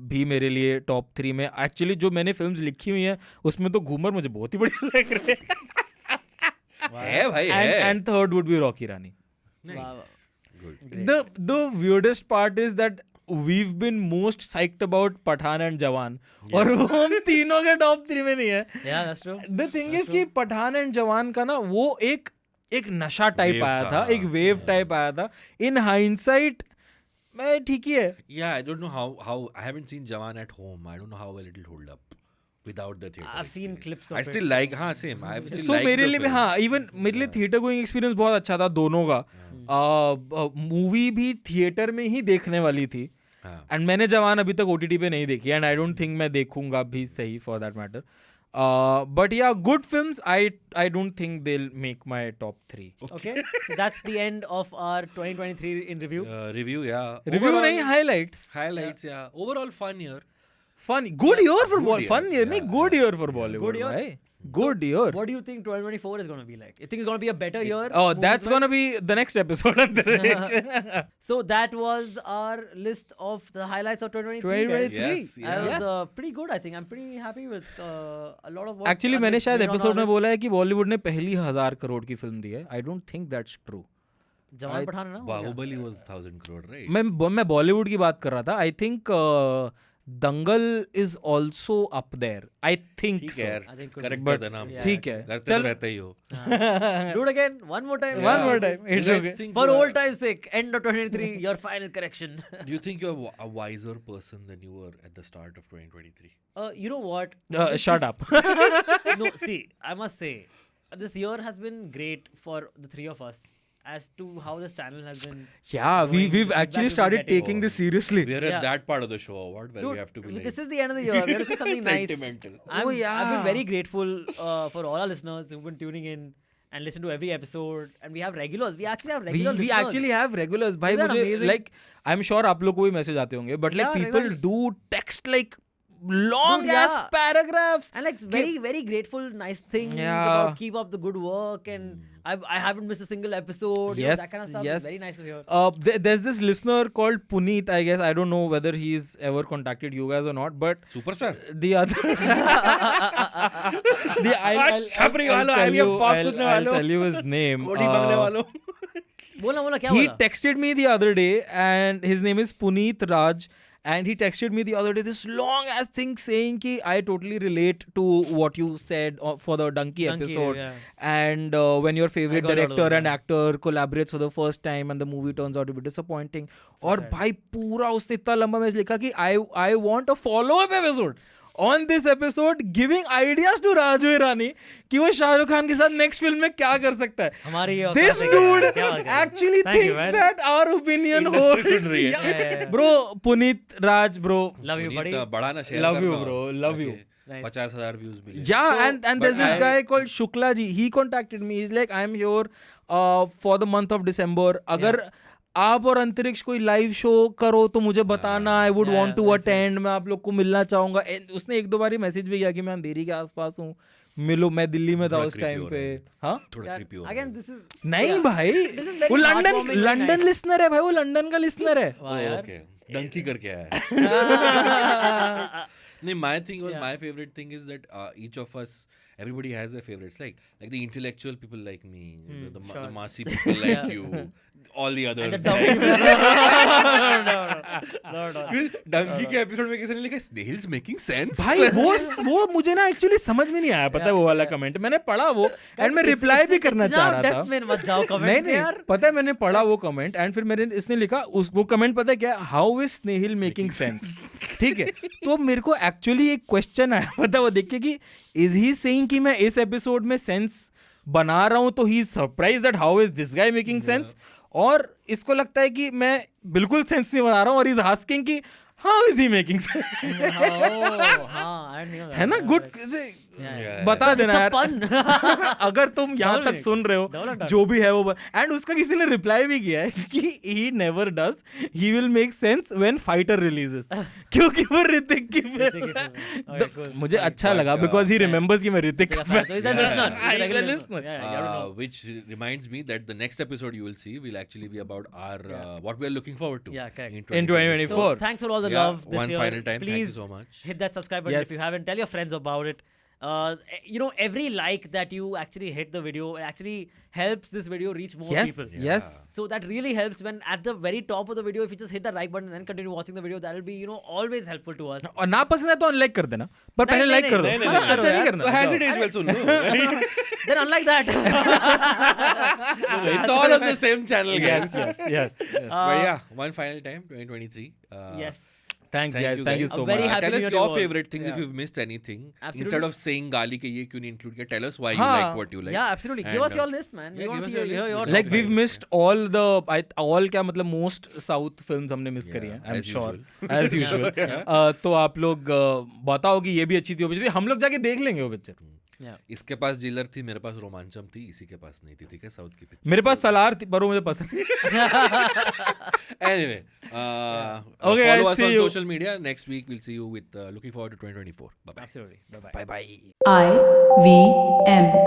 [SPEAKER 2] भी मेरे लिए top 3 में. Actually जो मैंने फिल्म्स लिखी हुई हैं उसमें तो घूमर मुझे बहुत ही बढ़िया लग रहे हैं.
[SPEAKER 3] है भाई है.
[SPEAKER 2] And third would be Rocky Rani.
[SPEAKER 3] Nice.
[SPEAKER 4] Wow.
[SPEAKER 3] Good.
[SPEAKER 2] The weirdest part is that we've been most psyched about Pathaan and Jawan, और वो हम तीनों के टॉप 3 में नहीं है.
[SPEAKER 4] Yeah, that's true.
[SPEAKER 2] The thing is कि पठान एंड जवान का ना वो एक नशा टाइप
[SPEAKER 3] Wave
[SPEAKER 2] आया
[SPEAKER 3] था.
[SPEAKER 2] था, एक वेव टाइप आया था. इन हाइंडसाइट मैं ठीक ही है.
[SPEAKER 3] Yeah, I don't know how I haven't seen Jawan at home. I don't know how well it'll hold up without the theater.
[SPEAKER 4] I've seen clips of
[SPEAKER 3] I still like. हाँ, same. I still
[SPEAKER 2] so
[SPEAKER 3] like
[SPEAKER 2] मेरे
[SPEAKER 3] the
[SPEAKER 2] लिए भी
[SPEAKER 3] film.
[SPEAKER 2] हाँ, even मेरे लिए theatre going experience बहुत अच्छा था दोनों का. मूवी भी थिएटर में ही देखने वाली थी.
[SPEAKER 3] हाँ.
[SPEAKER 2] एंड मैंने जवान अभी तक OTT पे नहीं देखी, एंड आई डोंट थिंक मैं देखूंगा भी सही फॉर दैट मैटर. बट या good films. I don't think they will make my top 3.
[SPEAKER 4] Okay, so that's the end of our 2023 in review.
[SPEAKER 3] Review, yeah.
[SPEAKER 2] Review
[SPEAKER 3] Overall,
[SPEAKER 2] नहीं, highlights.
[SPEAKER 3] highlights, yeah. Overall fun year.
[SPEAKER 2] Fun, good year for
[SPEAKER 3] Good
[SPEAKER 2] ball.
[SPEAKER 3] year.
[SPEAKER 2] Fun year नहीं,
[SPEAKER 3] Yeah,
[SPEAKER 2] good
[SPEAKER 3] yeah.
[SPEAKER 2] Year for Bollywood
[SPEAKER 4] Good year.
[SPEAKER 2] भाई. good year.
[SPEAKER 4] What do you think 2024 is going to be like? You think it's going to be a better year?
[SPEAKER 2] Oh, that's going to be the next episode.
[SPEAKER 4] So that was our list of the highlights of 2023.
[SPEAKER 2] 2023.
[SPEAKER 3] Yes,
[SPEAKER 4] That
[SPEAKER 3] yeah.
[SPEAKER 4] was pretty good, I think. I'm pretty happy with a lot of work.
[SPEAKER 2] Actually, मैंने शायद episode में बोला है कि बॉलीवुड ने पहली 1000 करोड़ की film दी है. I don't think that's true.
[SPEAKER 4] जवान पठान है ना?
[SPEAKER 3] Bahubali was 1,000 crore, right?
[SPEAKER 2] मैं बॉलीवुड की बात कर रहा था. I think Dangal is also up there. I think
[SPEAKER 3] ठीक
[SPEAKER 2] so.
[SPEAKER 3] है यार,
[SPEAKER 4] I think could
[SPEAKER 3] correct
[SPEAKER 2] be.
[SPEAKER 3] कर देना हमको.
[SPEAKER 2] ठीक है.
[SPEAKER 3] करते
[SPEAKER 2] चल.
[SPEAKER 3] तो रहते ही हो.
[SPEAKER 4] Do it again. One more time.
[SPEAKER 2] One more time. It's
[SPEAKER 3] You guys
[SPEAKER 2] okay.
[SPEAKER 3] think
[SPEAKER 4] For
[SPEAKER 3] you are-
[SPEAKER 4] old time's sake, end of 2023, your final correction.
[SPEAKER 3] Do you think you're a wiser person than you were at the start of 2023?
[SPEAKER 4] You know what?
[SPEAKER 2] Shut up.
[SPEAKER 4] No, see, I must say, this year has been great for the three of us as to how this channel has been.
[SPEAKER 2] Yeah,
[SPEAKER 4] growing,
[SPEAKER 2] we've
[SPEAKER 4] feedback
[SPEAKER 2] actually
[SPEAKER 4] we've been
[SPEAKER 2] started
[SPEAKER 4] getting.
[SPEAKER 2] taking this seriously.
[SPEAKER 3] We are
[SPEAKER 4] Yeah.
[SPEAKER 3] at that part of the show, what? Where
[SPEAKER 4] Dude,
[SPEAKER 3] we have to be like
[SPEAKER 4] this is the end of the year. We have to say something nice.
[SPEAKER 3] sentimental.
[SPEAKER 4] I've been
[SPEAKER 2] yeah.
[SPEAKER 4] very grateful for all our listeners who've been tuning in and listen to every episode. And we have regulars. We actually have regular
[SPEAKER 2] We
[SPEAKER 4] listeners.
[SPEAKER 2] actually have regulars. भाई
[SPEAKER 4] Isn't that
[SPEAKER 2] मुझे
[SPEAKER 4] amazing?
[SPEAKER 2] like I'm sure आप लोग को भी message आते होंगे, but like
[SPEAKER 4] Yeah,
[SPEAKER 2] people
[SPEAKER 4] regularly.
[SPEAKER 2] do text like long
[SPEAKER 4] Dude,
[SPEAKER 2] ass
[SPEAKER 4] yeah.
[SPEAKER 2] paragraphs.
[SPEAKER 4] And like very, very grateful, nice things
[SPEAKER 2] Yeah.
[SPEAKER 4] about keep up the good work. And I haven't missed a single episode. You know,
[SPEAKER 2] Yes,
[SPEAKER 4] that kind of stuff.
[SPEAKER 2] yes.
[SPEAKER 4] It's very nice to hear.
[SPEAKER 2] There's this listener called Puneet, I guess. I don't know whether he's ever contacted you guys or not, but
[SPEAKER 3] Superstar.
[SPEAKER 2] the other
[SPEAKER 3] छपरी वालों, IVM Pop सुनने
[SPEAKER 2] I'll
[SPEAKER 3] वालों.
[SPEAKER 2] tell you his name.
[SPEAKER 3] कोटी बंगले वालों.
[SPEAKER 4] बोला क्या
[SPEAKER 2] He
[SPEAKER 4] बोला?
[SPEAKER 2] texted me the other day, and his name is Puneet Raj. And he texted me the other day this long ass thing saying ki I totally relate to what you said for the Donkey episode.
[SPEAKER 4] yeah.
[SPEAKER 2] And when your favorite
[SPEAKER 4] I got all of
[SPEAKER 2] director
[SPEAKER 4] that,
[SPEAKER 2] and actor collaborates for the first time and the movie turns out to be disappointing. और
[SPEAKER 4] sad.
[SPEAKER 2] भाई पूरा उसने इतना लंबा message लिखा कि I want a follow-up episode on this episode giving ideas to Raju Irani कि वो शाहरुख खान के साथ next film में क्या कर सकता है.
[SPEAKER 4] हमारी ये
[SPEAKER 2] This
[SPEAKER 4] औकात है
[SPEAKER 2] dude
[SPEAKER 4] क्या बात कर रहे हो?
[SPEAKER 2] actually
[SPEAKER 4] Thank you,
[SPEAKER 2] thinks
[SPEAKER 4] man.
[SPEAKER 2] that our opinion
[SPEAKER 3] Industry
[SPEAKER 2] holds.
[SPEAKER 3] सुन रही है.
[SPEAKER 4] Yeah.
[SPEAKER 2] Bro, Puneet Raj, bro.
[SPEAKER 4] Love you, buddy.
[SPEAKER 3] बड़ा ना share
[SPEAKER 2] Love you,
[SPEAKER 3] करना.
[SPEAKER 2] bro. Love you.
[SPEAKER 4] Nice.
[SPEAKER 3] 50,000 views मिले.
[SPEAKER 2] Yeah,
[SPEAKER 4] So,
[SPEAKER 2] and there's
[SPEAKER 3] but
[SPEAKER 2] this
[SPEAKER 3] I-
[SPEAKER 2] guy called Shukla ji. He contacted me. He's like, I'm here for the month of December. अगर आप और अंतरिक्ष कोई live show करो तो मुझे बताना. I would
[SPEAKER 4] Yeah,
[SPEAKER 2] want to
[SPEAKER 4] that's it.
[SPEAKER 2] attend. मैं आप लोग को मिलना चाहूंगा. उसने एक दो बार मैसेज भी किया कि मैं अंधेरी के आसपास हूँ, मिलो. मैं दिल्ली में था
[SPEAKER 3] थोड़ा
[SPEAKER 2] उस
[SPEAKER 3] creepy
[SPEAKER 2] टाइम
[SPEAKER 3] हो
[SPEAKER 2] पे.
[SPEAKER 3] रहा है.
[SPEAKER 2] हाँ
[SPEAKER 3] थोड़ा
[SPEAKER 4] Yeah,
[SPEAKER 3] creepy हो
[SPEAKER 4] Again,
[SPEAKER 3] रहा है.
[SPEAKER 4] this is
[SPEAKER 2] नहीं
[SPEAKER 4] yeah.
[SPEAKER 2] भाई,
[SPEAKER 4] This is very
[SPEAKER 2] वो
[SPEAKER 4] heartwarming, very
[SPEAKER 2] London
[SPEAKER 4] nice.
[SPEAKER 2] Listener है भाई. वो लंदन का लिसनर है.
[SPEAKER 4] वाह
[SPEAKER 3] Oh,
[SPEAKER 4] यार.
[SPEAKER 3] okay. Donkey करके आया है. No, my thing was,
[SPEAKER 4] Yeah.
[SPEAKER 3] my favorite thing is that each of us, everybody has their favorites. Like the intellectual people like me, the
[SPEAKER 4] sure.
[SPEAKER 3] Massey people like you, all the others.
[SPEAKER 4] And the dumb
[SPEAKER 3] like-
[SPEAKER 4] No.
[SPEAKER 3] Dunki के episode में किसी ने लिखा स्नेहिल्स making sense.
[SPEAKER 2] भाई वो मुझे ना actually समझ में नहीं आया. पता है वो वाला कमेंट मैंने पढ़ा वो एंड मैं रिप्लाई भी करना चाह रहा था.
[SPEAKER 4] में मत जाओ
[SPEAKER 2] नहीं
[SPEAKER 4] कमेंट्स
[SPEAKER 2] नहीं
[SPEAKER 4] यार.
[SPEAKER 2] पता है मैंने पढ़ा वो कमेंट एंड फिर मैंने इसने लिखा वो कमेंट पता है क्या, how is Snehil making sense. ठीक है, तो मेरे को एक्चुअली एक क्वेश्चन आया पता वो देख के कि इज ही सेइंग कि मैं इस एपिसोड में सेंस बना रहा हूं तो he is surprise that how is this guy making sense, और इसको लगता है कि मैं बिल्कुल सेंस नहीं बना रहा हूं और इज आस्किंग कि how is he making sense. है ना गुड. बता देना यार अगर तुम यहाँ तक सुन रहे हो जो भी है वो. एंड उसका किसी ने रिप्लाई भी किया है कि he never does, he will make sense when fighter releases, क्योंकि वो ऋतिक की मुझे अच्छा लगा बिकॉज ही रिमेंबर्स कि मैं Hrithik
[SPEAKER 3] which reminds me that the next episode you will see will actually be about our what we are looking forward to
[SPEAKER 2] in 2024.
[SPEAKER 4] So thanks for all the
[SPEAKER 3] Yeah,
[SPEAKER 4] love this
[SPEAKER 3] one
[SPEAKER 4] year.
[SPEAKER 3] final time,
[SPEAKER 4] Please
[SPEAKER 3] thank you so much.
[SPEAKER 4] hit that subscribe button
[SPEAKER 2] Yes.
[SPEAKER 4] if you haven't. Tell your friends about it. Every like that you actually hit the video actually helps this video reach more people.
[SPEAKER 2] Yes.
[SPEAKER 4] So that really helps when at the very top of the video, if you just hit the like button and then continue watching the video, that will be always helpful to us.
[SPEAKER 2] और ना पसंद है तो unlike कर देना, पर पहले like कर दो. अच्छा नहीं करना.
[SPEAKER 3] तो as it is well soon low.
[SPEAKER 4] Then unlike that,
[SPEAKER 3] It's all on the same channel, guys.
[SPEAKER 2] yes.
[SPEAKER 3] But yeah, one final time, 2023.
[SPEAKER 4] yes.
[SPEAKER 2] Thanks guys, thank you so
[SPEAKER 4] very
[SPEAKER 2] much.
[SPEAKER 4] happy
[SPEAKER 3] Tell
[SPEAKER 4] New
[SPEAKER 3] us
[SPEAKER 4] Year
[SPEAKER 3] your
[SPEAKER 4] to all.
[SPEAKER 3] favorite things if
[SPEAKER 4] Yeah.
[SPEAKER 3] you've missed anything.
[SPEAKER 4] Absolutely.
[SPEAKER 3] Instead of saying गाली के ये क्यों नहीं include किया, tell us why you
[SPEAKER 2] हाँ.
[SPEAKER 3] like what you like.
[SPEAKER 4] Yeah, absolutely. Give
[SPEAKER 3] And,
[SPEAKER 4] us your list, man. We
[SPEAKER 3] yeah,
[SPEAKER 4] want to
[SPEAKER 3] give
[SPEAKER 4] see
[SPEAKER 3] us your
[SPEAKER 4] hear
[SPEAKER 3] list.
[SPEAKER 4] your
[SPEAKER 3] We'll
[SPEAKER 2] Like
[SPEAKER 3] talk
[SPEAKER 2] we've
[SPEAKER 3] about
[SPEAKER 2] missed all क्या मतलब most South films हमने miss करी हैं. I'm
[SPEAKER 3] as
[SPEAKER 2] sure
[SPEAKER 3] usual.
[SPEAKER 2] as usual. तो आप लोग बताओ कि ये भी अच्छी थी वो भी. हम लोग जाके देख लेंगे वो पिक्चर.
[SPEAKER 4] Yeah.
[SPEAKER 3] इसके पास जिलर थी, मेरे पास रोमांचम थी, इसी के पास नहीं थी. ठीक है, साउथ की पिक्चर.
[SPEAKER 2] मेरे पास सलार थी पर वो मुझे पसंद नहीं.
[SPEAKER 3] Anyway,
[SPEAKER 2] Okay,
[SPEAKER 3] follow
[SPEAKER 2] guys,
[SPEAKER 3] us
[SPEAKER 2] see
[SPEAKER 3] on
[SPEAKER 2] you.
[SPEAKER 3] social media. Next week we'll see you with looking forward to 2024. Bye bye.
[SPEAKER 4] Absolutely. Bye bye.
[SPEAKER 3] Bye bye.
[SPEAKER 1] IVM